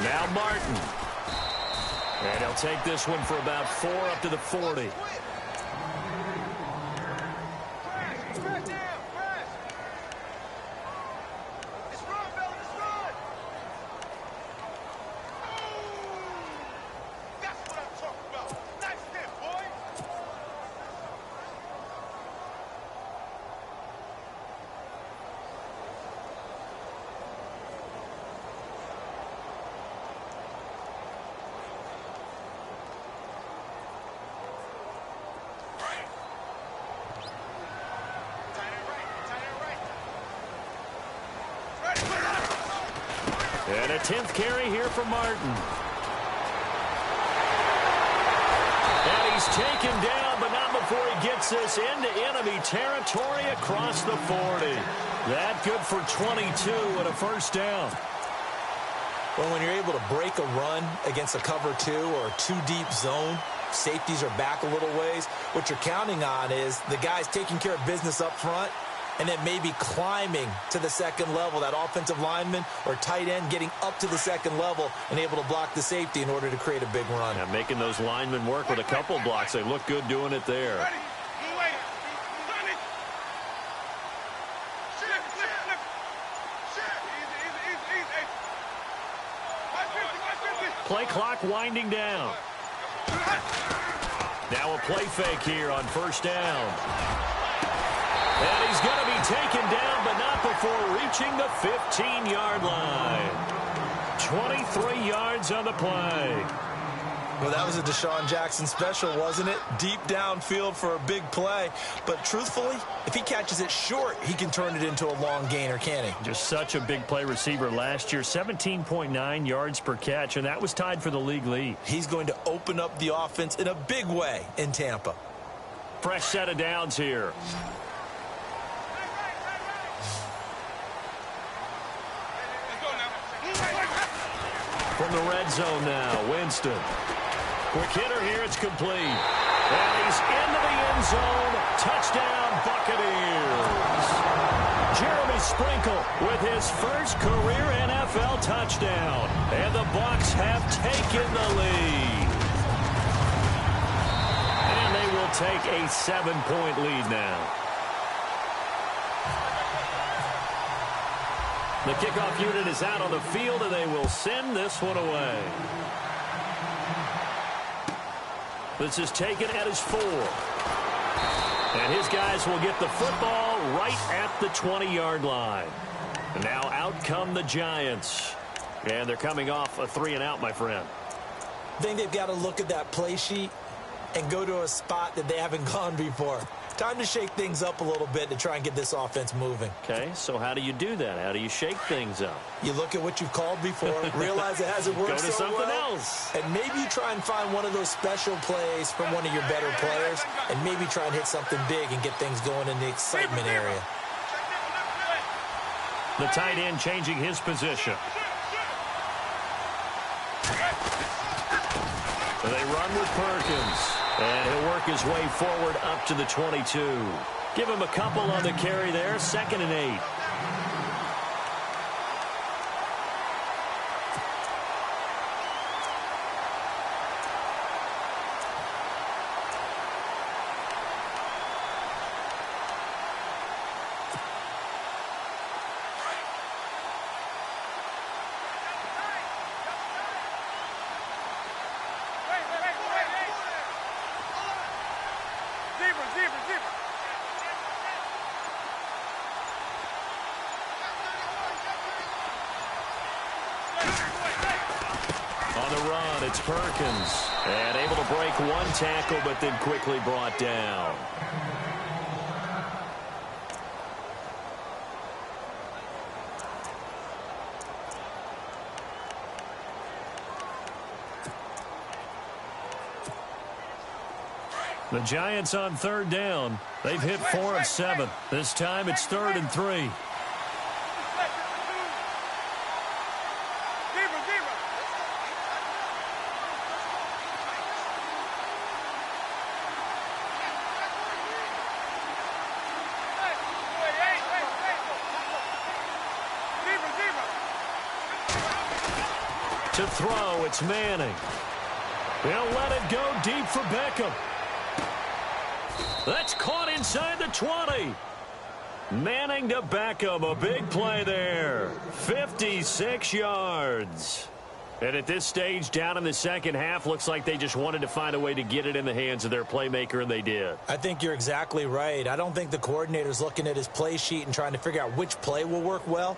Speaker 2: Now Martin. And he'll take this one for about 4 up to the 40. And a 10th carry here for Martin. And he's taken down, but not before he gets this into enemy territory across the 40. That good for 22 and a first down.
Speaker 3: Well, when you're able to break a run against a cover 2 or a 2-deep zone, safeties are back a little ways. What you're counting on is the guys taking care of business up front and then maybe climbing to the second level, that offensive lineman or tight end getting up to the second level and able to block the safety in order to create a big run.
Speaker 2: Yeah, making those linemen work with a couple blocks. They look good doing it there. Play clock winding down. Now a play fake here on 1st down. And he's going to be taken down, but not before reaching the 15-yard line. 23 yards on the play.
Speaker 3: Well, that was a Deshaun Jackson special, wasn't it? Deep downfield for a big play. But truthfully, if he catches it short, he can turn it into a long gainer, can't he?
Speaker 2: Just such a big play receiver last year. 17.9 yards per catch, and that was tied for the league lead.
Speaker 3: He's going to open up the offense in a big way in Tampa.
Speaker 2: Fresh set of downs here. From the red zone now, Winston. Quick hitter here, it's complete. And he's into the end zone. Touchdown, Buccaneers. Jeremy Sprinkle with his first career NFL touchdown. And the Bucs have taken the lead. And they will take a 7-point lead now. The kickoff unit is out on the field, and they will send this one away. This is taken at his 4. And his guys will get the football right at the 20-yard line. And now out come the Giants. And they're coming off a 3-and-out, my friend.
Speaker 3: I think they've got to look at that play sheet and go to a spot that they haven't gone before. Time to shake things up a little bit to try and get this offense moving.
Speaker 2: Okay, so how do you do that? How do you shake things up?
Speaker 3: You look at what you've called before, realize it hasn't worked
Speaker 2: Go to
Speaker 3: so
Speaker 2: something
Speaker 3: well,
Speaker 2: else.
Speaker 3: and maybe you try and find one of those special plays from one of your better players, and maybe try and hit something big and get things going in the excitement area.
Speaker 2: The tight end changing his position. They run with Perkins. And he'll work his way forward up to the 22. Give him a couple on the carry there. 2nd and 8. On the run, it's Perkins. And able to break one tackle, but then quickly brought down. The Giants on 3rd down. They've hit 4 of 7. This time it's 3rd and 3. To throw, it's Manning. They'll let it go deep for Beckham. That's caught inside the 20. Manning to Beckham, a big play there. 56 yards. And at this stage, down in the second half, looks like they just wanted to find a way to get it in the hands of their playmaker, and they did.
Speaker 3: I think you're exactly right. I don't think the coordinator's looking at his play sheet and trying to figure out which play will work well.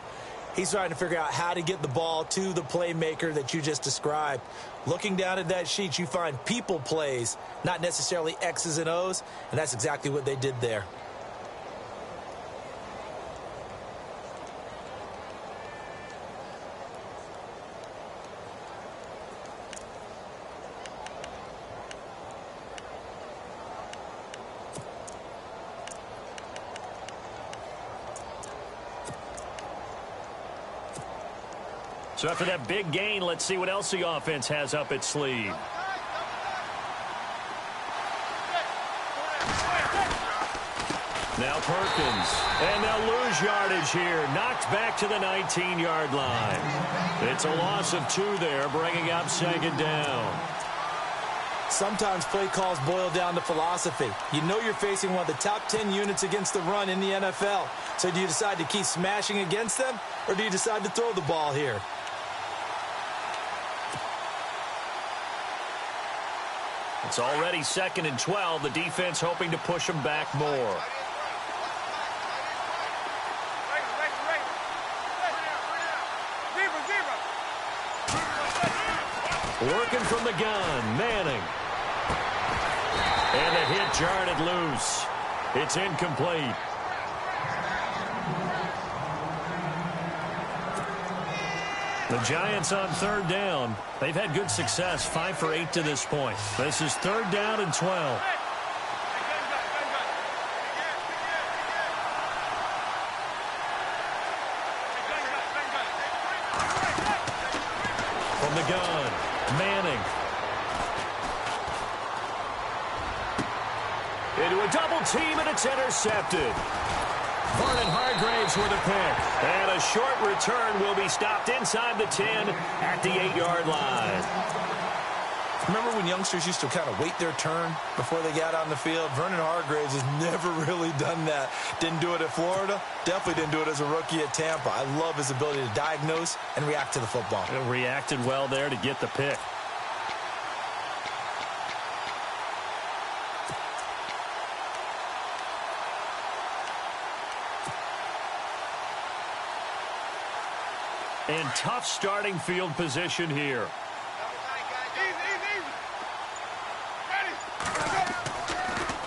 Speaker 3: He's trying to figure out how to get the ball to the playmaker that you just described. Looking down at that sheet, you find people plays, not necessarily X's and O's, and that's exactly what they did there.
Speaker 2: So after that big gain, let's see what else the offense has up its sleeve. Now Perkins, and they'll lose yardage here. Knocked back to the 19-yard line. It's a loss of 2 there, bringing up 2nd down.
Speaker 3: Sometimes play calls boil down to philosophy. You know you're facing one of the top 10 units against the run in the NFL. So do you decide to keep smashing against them, or do you decide to throw the ball here?
Speaker 2: It's already 2nd and 12. The defense hoping to push them back more. Working from the gun, Manning. And the hit jarred it loose. It's incomplete. The Giants on third down. They've had good success, 5 for 8 to this point. This is third down and 12. From the gun, Manning. Into a double team, and it's intercepted. Vernon Hargreaves with a pick. And a short return will be stopped inside the 10 at the 8-yard line.
Speaker 3: Remember when youngsters used to kind of wait their turn before they got on the field? Vernon Hargreaves has never really done that. Didn't do it at Florida. Definitely didn't do it as a rookie at Tampa. I love his ability to diagnose and react to the football.
Speaker 2: It reacted well there to get the pick. And tough starting field position here.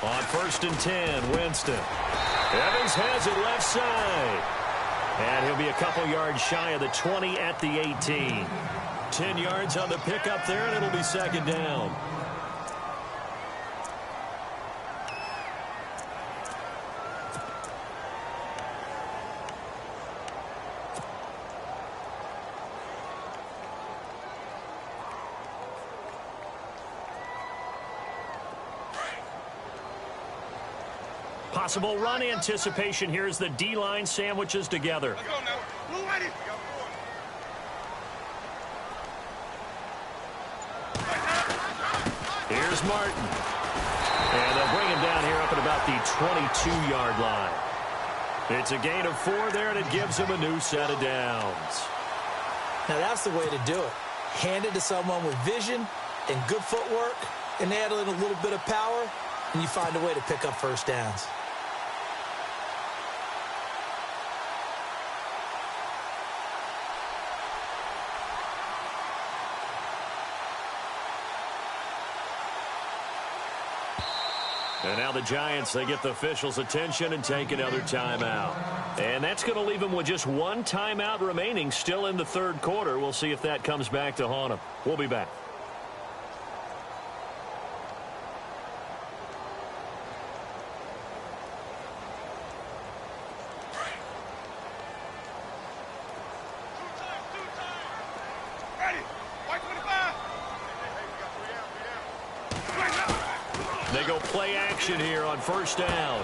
Speaker 2: On 1st and 10, Winston. Evans has it left side. And he'll be a couple yards shy of the 20 at the 18. 10 yards on the pickup there, and it'll be second down. Possible run anticipation here as the D-line sandwiches together.
Speaker 4: Let's go now. Blue ready.
Speaker 2: Here's Martin. And they'll bring him down here up at about the 22-yard line. It's a gain of 4 there, and it gives him a new set of downs.
Speaker 3: Now that's the way to do it. Hand it to someone with vision and good footwork, and add in a little bit of power, and you find a way to pick up first downs.
Speaker 2: And now the Giants, they get the officials' attention and take another timeout. And that's going to leave them with just one timeout remaining still in the third quarter. We'll see if that comes back to haunt them. We'll be back.
Speaker 4: Ready. White 25.
Speaker 2: They go play action here on first down.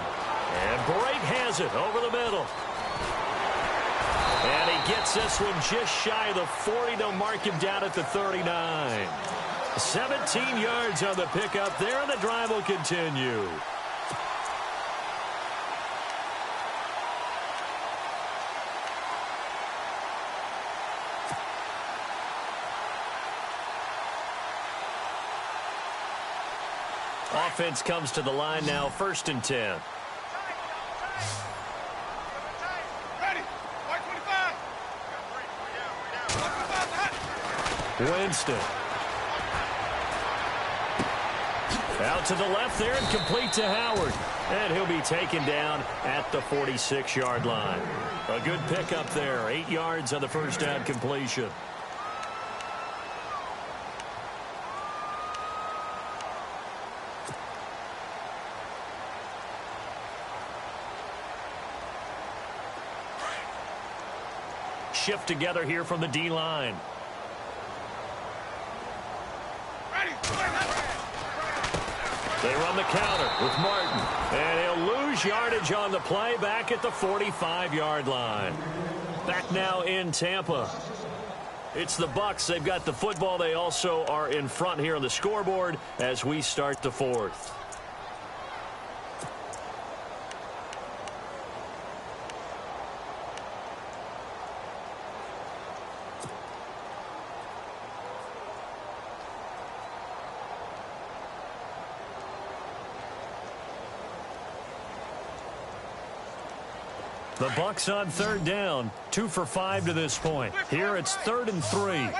Speaker 2: And Bright has it over the middle. And he gets this one just shy of the 40. They'll mark him down at the 39. 17 yards on the pickup there, and the drive will continue. Offense comes to the line now, 1st and 10.
Speaker 4: Ready. White 25.
Speaker 2: Winston. Out to the left there and complete to Howard. And he'll be taken down at the 46-yard line. A good pickup there, 8 yards on the first down completion. Shift together here from the D-line. They run the counter with Martin. And he'll lose yardage on the play back at the 45-yard line. Back now in Tampa. It's the Bucs. They've got the football. They also are in front here on the scoreboard as we start the fourth. The Bucs on third down, 2 for 5 to this point. Here it's 3rd and 3.
Speaker 4: Ready.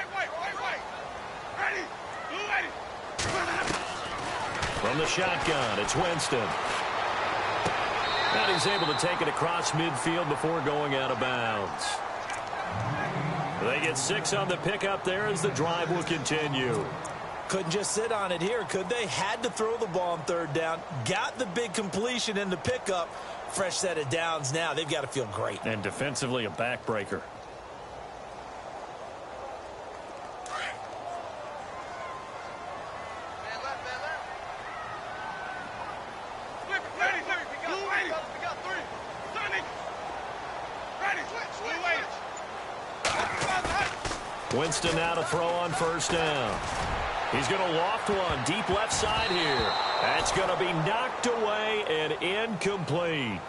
Speaker 2: From the shotgun, it's Winston. And he's able to take it across midfield before going out of bounds. They get 6 on the pickup there as the drive will continue.
Speaker 3: Couldn't just sit on it here, could they? Had to throw the ball on 3rd down. Got the big completion in the pickup. Fresh set of downs now. They've got to feel great.
Speaker 2: And defensively a backbreaker. Winston now to throw on 1st down. He's going to loft one deep left side here. That's going to be knocked away and incomplete.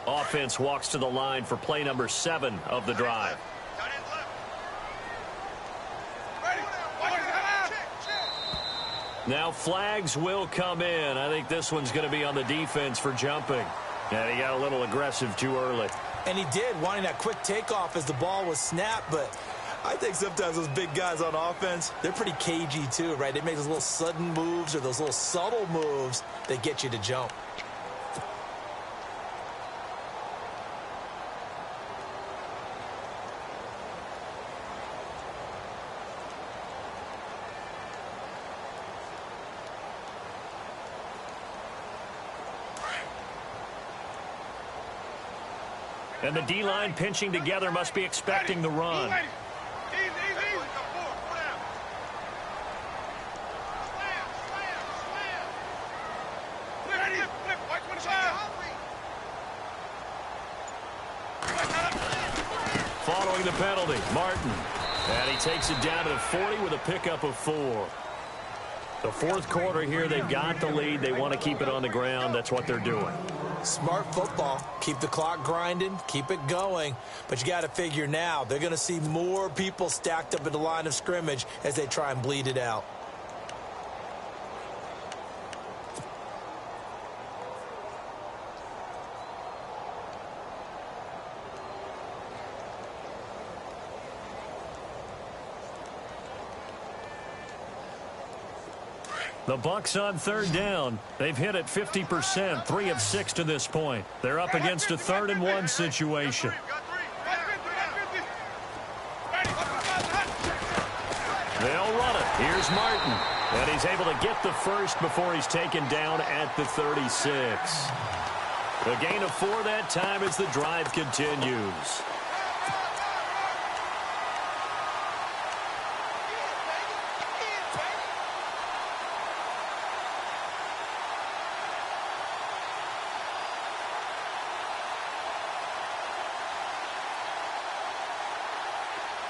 Speaker 2: Offense walks to the line for play number 7 of the drive. Now flags will come in. I think this one's going to be on the defense for jumping. And he got a little aggressive too early.
Speaker 3: And he did, wanting that quick takeoff as the ball was snapped. But I think sometimes those big guys on offense, they're pretty cagey too, right? They make those little sudden moves or those little subtle moves that get you to jump.
Speaker 2: And the D-line pinching together must be expecting the run. Following the penalty, Martin. And he takes it down to the 40 with a pickup of 4. The 4th quarter here, they've got the lead. They want to keep it on the ground. That's what they're doing.
Speaker 3: Smart football. Keep the clock grinding. Keep it going. But you got to figure now they're going to see more people stacked up at the line of scrimmage as they try and bleed it out.
Speaker 2: The Bucs on 3rd down. They've hit it 50%, 3 of 6 to this point. They're up against a 3rd and 1 situation. They'll run it. Here's Martin. And he's able to get the first before he's taken down at the 36. The gain of 4 that time as the drive continues.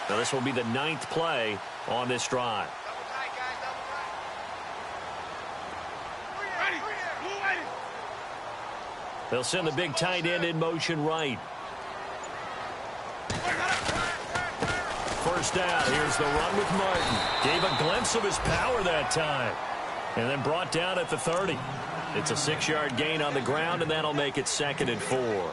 Speaker 2: Now this will be the 9th play on this drive. They'll send the big tight end in motion right. 1st down. Here's the run with Martin. Gave a glimpse of his power that time. And then brought down at the 30. It's a 6-yard gain on the ground, and that'll make it 2nd and 4.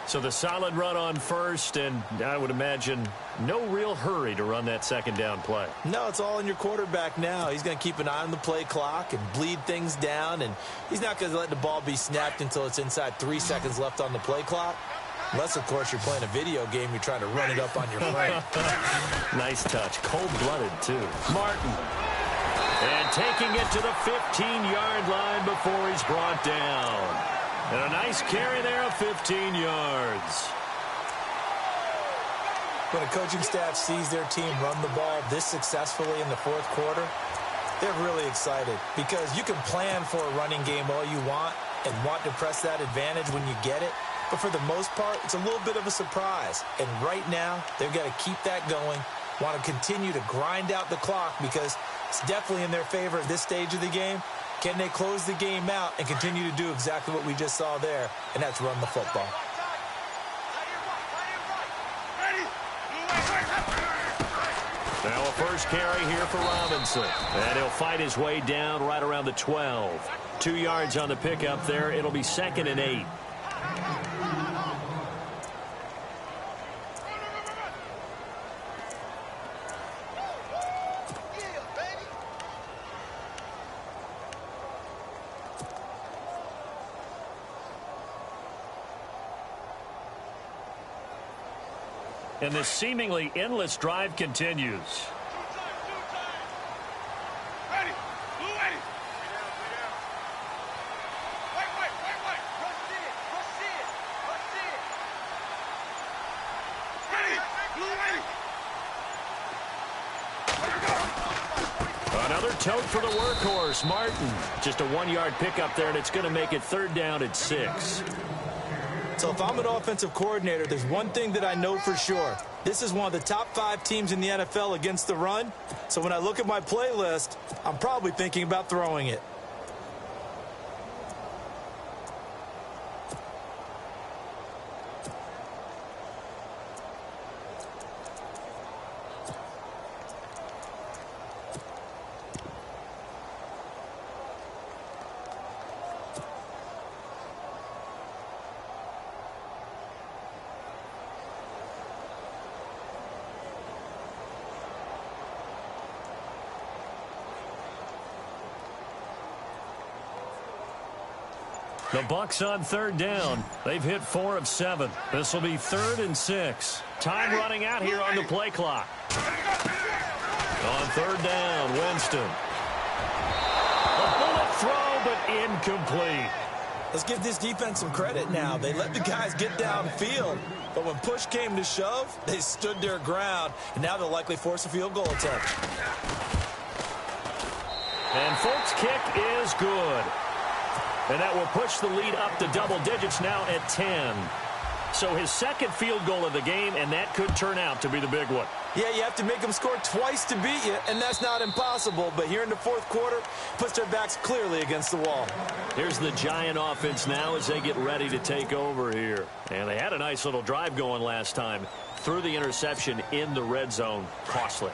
Speaker 2: So the solid run on 1st, and I would imagine no real hurry to run that 2nd down play.
Speaker 3: No, it's all in your quarterback now. He's going to keep an eye on the play clock and bleed things down, and he's not going to let the ball be snapped until it's inside 3 seconds left on the play clock. Unless, of course, you're playing a video game, you're trying to run it up on your frame.
Speaker 2: Nice touch. Cold-blooded, too. Martin. And taking it to the 15-yard line before he's brought down. And a nice carry there of 15 yards.
Speaker 3: When a coaching staff sees their team run the ball this successfully in the 4th quarter, they're really excited because you can plan for a running game all you want and want to press that advantage when you get it. But for the most part, it's a little bit of a surprise. And right now, they've got to keep that going, want to continue to grind out the clock because it's definitely in their favor at this stage of the game. Can they close the game out and continue to do exactly what we just saw there, and that's run the football.
Speaker 2: Now a first carry here for Robinson. And he'll fight his way down right around the 12. 2 yards on the pickup there. It'll be 2nd and 8. And this seemingly endless drive continues.
Speaker 4: Ready. Blue ready. Wait. Rush in. Ready. Blue ready.
Speaker 2: Another tote for the workhorse, Martin. Just a 1-yard pickup there, and it's going to make it 3rd down at 6.
Speaker 3: So if I'm an offensive coordinator, there's one thing that I know for sure. This is one of the top 5 teams in the NFL against the run. So when I look at my playlist, I'm probably thinking about throwing it.
Speaker 2: The Bucs on 3rd down. They've hit 4 of 7. This will be 3rd and 6. Time running out here on the play clock. On 3rd down, Winston. A bullet throw, but incomplete.
Speaker 3: Let's give this defense some credit now. They let the guys get downfield, but when push came to shove, they stood their ground, and now they'll likely force a field goal attempt.
Speaker 2: And Folk's kick is good. And that will push the lead up to double digits now at 10. So his 2nd field goal of the game, and that could turn out to be the big one.
Speaker 3: Yeah, you have to make them score twice to beat you, and that's not impossible. But here in the 4th quarter, puts their backs clearly against the wall.
Speaker 2: Here's the Giant offense now as they get ready to take over here. And they had a nice little drive going last time. Threw the interception in the red zone. Costly.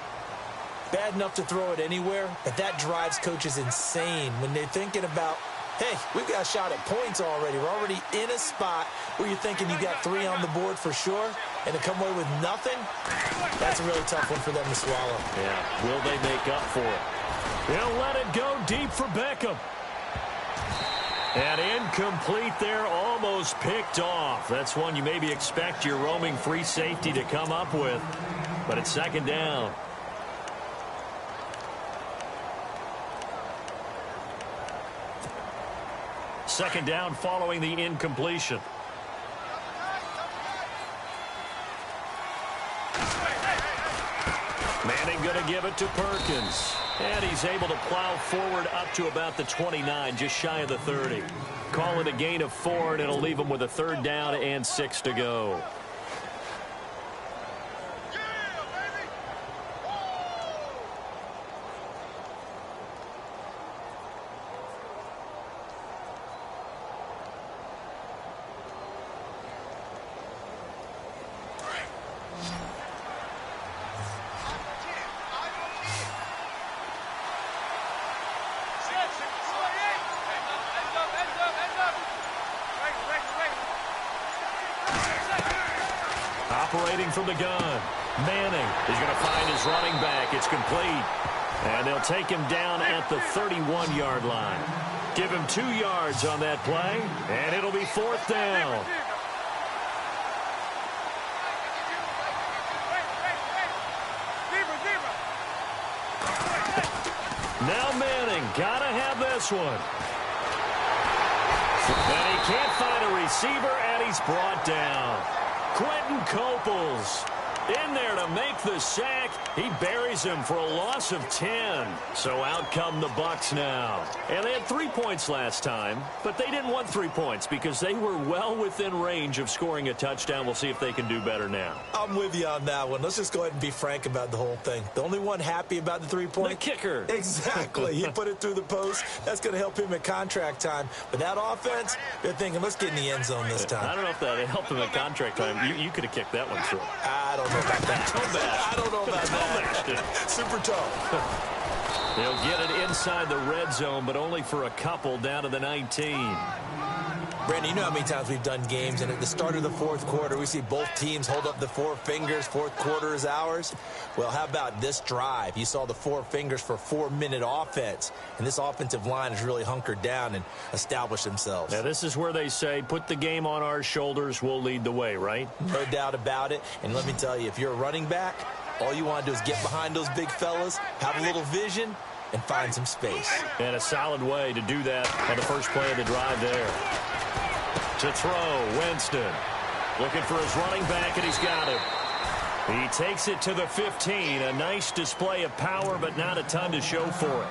Speaker 3: Bad enough to throw it anywhere, but that drives coaches insane when they're thinking about, hey, we've got a shot at points already. We're already in a spot where you're thinking you got 3 on the board for sure, and to come away with nothing, that's a really tough one for them to swallow.
Speaker 2: Yeah, will they make up for it? They'll let it go deep for Beckham. And incomplete there, almost picked off. That's one you maybe expect your roaming free safety to come up with, but it's 2nd down. Second down following the incompletion. Manning going to give it to Perkins. And he's able to plow forward up to about the 29, just shy of the 30. Call it a gain of 4, and it'll leave him with a 3rd down and 6 to go. Operating from the gun. Manning is going to find his running back. It's complete. And they'll take him down at the 31-yard line. Give him 2 yards on that play, and it'll be 4th down. Now Manning got to have this one. And he can't find a receiver, and he's brought down. Quentin Coples in there to make the sack. He buries him for a loss of 10. So out come the Bucs now. And they had 3 points last time, but they didn't want 3 points because they were well within range of scoring a touchdown. We'll see if they can do better now.
Speaker 3: I'm with you on that one. Let's just go ahead and be frank about the whole thing. The only one happy about the 3-point?
Speaker 2: The kicker.
Speaker 3: Exactly. He put it through the post. That's going to help him at contract time. But that offense, they're thinking, let's get in the end zone this time.
Speaker 2: I don't know if that helped him at contract time. You could have kicked that one through.
Speaker 3: I don't know. know about that. I don't know about that. Super toe.
Speaker 2: They'll get it inside the red zone, but only for a couple down to the 19.
Speaker 3: Brandon, you know how many times we've done games, and at the start of the fourth quarter, we see both teams hold up the four fingers, fourth quarter is ours. Well, how about this drive? You saw the four fingers for 4-minute offense, and this offensive line has really hunkered down and established themselves.
Speaker 2: Now, this is where they say, put the game on our shoulders, we'll lead the way, right?
Speaker 3: No doubt about it, and let me tell you, if you're a running back, all you want to do is get behind those big fellas, have a little vision, and find some space.
Speaker 2: And a solid way to do that on the first play of the drive there. To throw, Winston. Looking for his running back, and he's got it. He takes it to the 15. A nice display of power, but not a ton to show for it.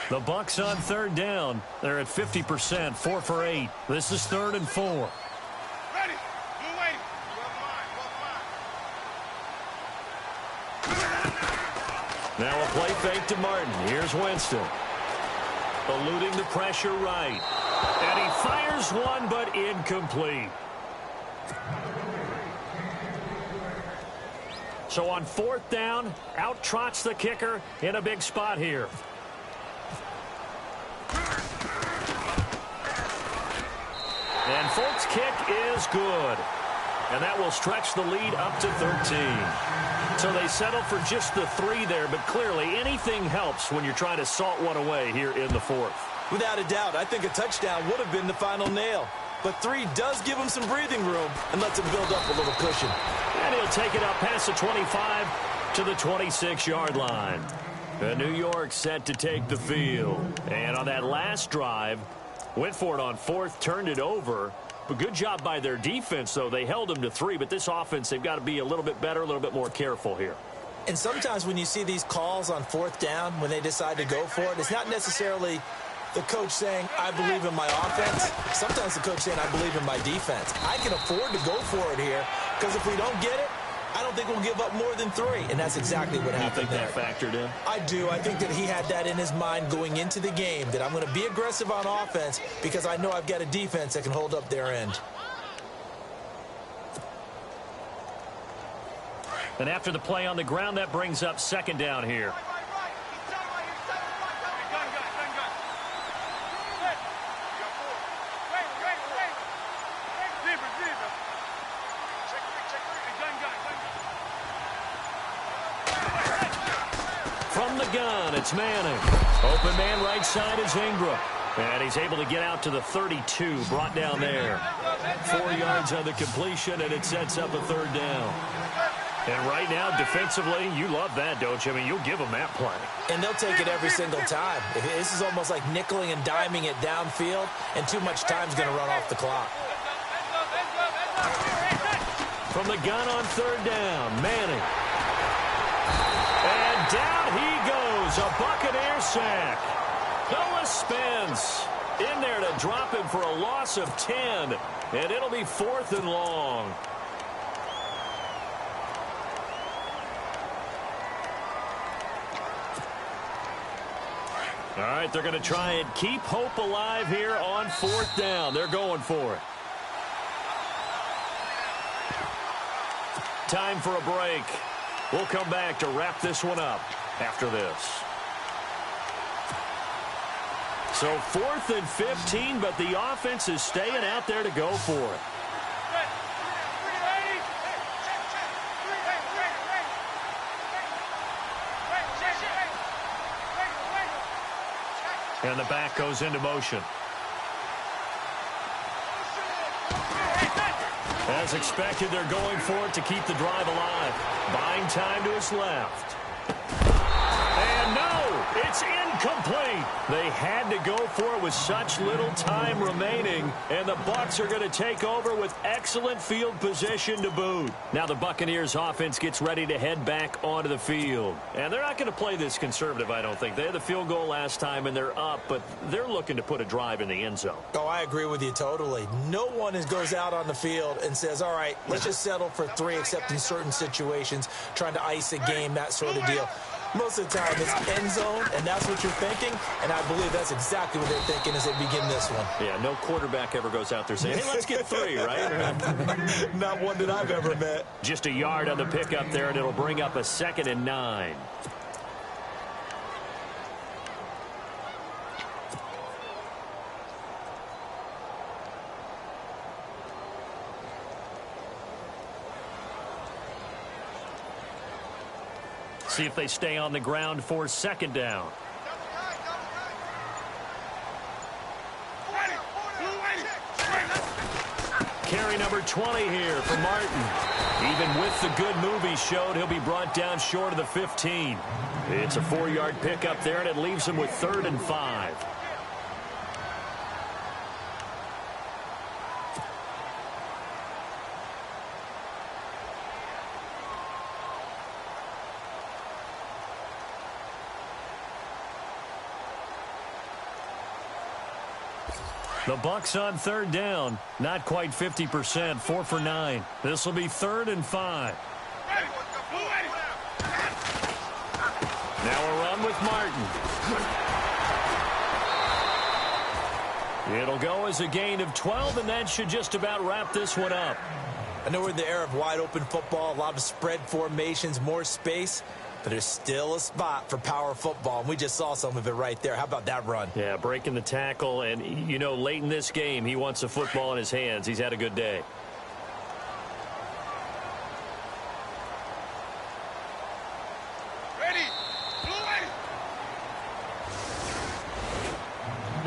Speaker 2: The Bucs on third down. They're at 50%, 4 for 8. This is 3rd and 4.
Speaker 4: Ready. Blue waiting.
Speaker 2: Now a play fake to Martin. Here's Winston. Eluding the pressure right. And he fires one, but incomplete. So on 4th down, out trots the kicker in a big spot here. And Folk's kick is good. And that will stretch the lead up to 13. So they settle for just the 3 there, but clearly anything helps when you're trying to salt one away here in the 4th.
Speaker 3: Without a doubt, I think a touchdown would have been the final nail. But 3 does give him some breathing room and lets him build up a little cushion.
Speaker 2: And he'll take it up past the 25 to the 26-yard line. And New York set to take the field. And on that last drive, went for it on 4th, turned it over. But good job by their defense, though. They held them to 3, but this offense, they've got to be a little bit better, a little bit more careful here.
Speaker 3: And sometimes when you see these calls on 4th down, when they decide to go for it, it's not necessarily the coach saying, I believe in my offense. Sometimes the coach saying, I believe in my defense. I can afford to go for it here, because if we don't get it, I don't think we'll give up more than 3, and that's exactly what happened there.
Speaker 2: You think that factored in?
Speaker 3: I do. I think that he had that in his mind going into the game, that I'm going to be aggressive on offense because I know I've got a defense that can hold up their end.
Speaker 2: And after the play on the ground, that brings up 2nd down here. From the gun, it's Manning. Open man right side is Ingram. And he's able to get out to the 32, brought down there. 4 yards on the completion, and it sets up a 3rd down. And right now, defensively, you love that, don't you? I mean, you'll give them that play.
Speaker 3: And they'll take it every single time. This is almost like nickeling and diming it downfield, and too much time's going to run off the clock.
Speaker 2: From the gun on 3rd down, Manning. And down he goes, a Buccaneer sack. Noah Spence in there to drop him for a loss of 10, and it'll be 4th and long. All right, they're going to try and keep hope alive here on 4th down. They're going for it. Time for a break. We'll come back to wrap this one up after this. So 4th and 15, but the offense is staying out there to go for it. And the back goes into motion. As expected, they're going for it to keep the drive alive. Buying time to his left. And no! It's incomplete. They had to go for it with such little time remaining, and the Bucs are going to take over with excellent field position to boot. Now the Buccaneers offense gets ready to head back onto the field. And they're not going to play this conservative, I don't think. They had the field goal last time, and they're up, but they're looking to put a drive in the end zone.
Speaker 3: Oh, I agree with you totally. No one goes out on the field and says, all right, let's just settle for 3, except in certain situations, trying to ice a game, that sort of deal. Most of the time, it's end zone, and that's what you're thinking, and I believe that's exactly what they're thinking as they begin this one.
Speaker 2: Yeah, no quarterback ever goes out there saying, hey, let's get 3, right?
Speaker 3: Not one that I've ever met.
Speaker 2: Just a yard on the pickup there, and it'll bring up a 2nd and 9. See if they stay on the ground for 2nd down. Carry number 20 here for Martin. Even with the good move he showed, he'll be brought down short of the 15. It's a 4-yard pickup there, and it leaves him with 3rd and 5. The Bucs on 3rd down. Not quite 50%. 4 for 9. This will be 3rd and 5. Now a run with Martin. It'll go as a gain of 12, and that should just about wrap this one up.
Speaker 3: I know we're in the era of wide-open football, a lot of spread formations, more space. But there's still a spot for power football, and we just saw some of it right there. How about that run?
Speaker 2: Yeah, breaking the tackle, and, you know, late in this game, he wants the football in his hands. He's had a good day.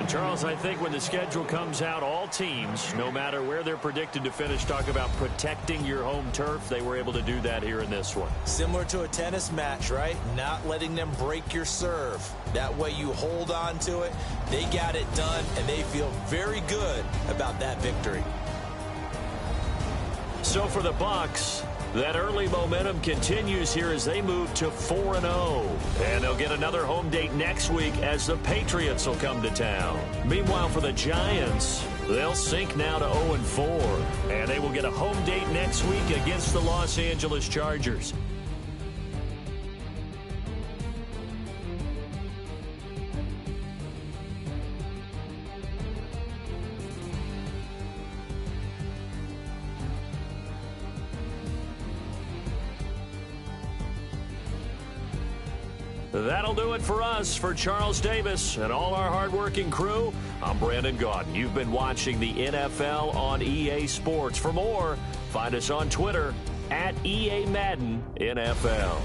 Speaker 2: Charles, I think when the schedule comes out, all teams, no matter where they're predicted to finish, talk about protecting your home turf. They were able to do that here in this one.
Speaker 3: Similar to a tennis match, right? Not letting them break your serve. That way you hold on to it. They got it done, and they feel very good about that victory.
Speaker 2: So for the Bucs, that early momentum continues here as they move to 4-0. And they'll get another home date next week as the Patriots will come to town. Meanwhile, for the Giants, they'll sink now to 0-4. And they will get a home date next week against the Los Angeles Chargers. That'll do it for us. For Charles Davis and all our hardworking crew, I'm Brandon Gaudin. You've been watching the NFL on EA Sports. For more, find us on Twitter at EA Madden NFL.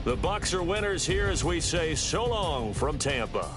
Speaker 2: The Bucs are winners here as we say so long from Tampa.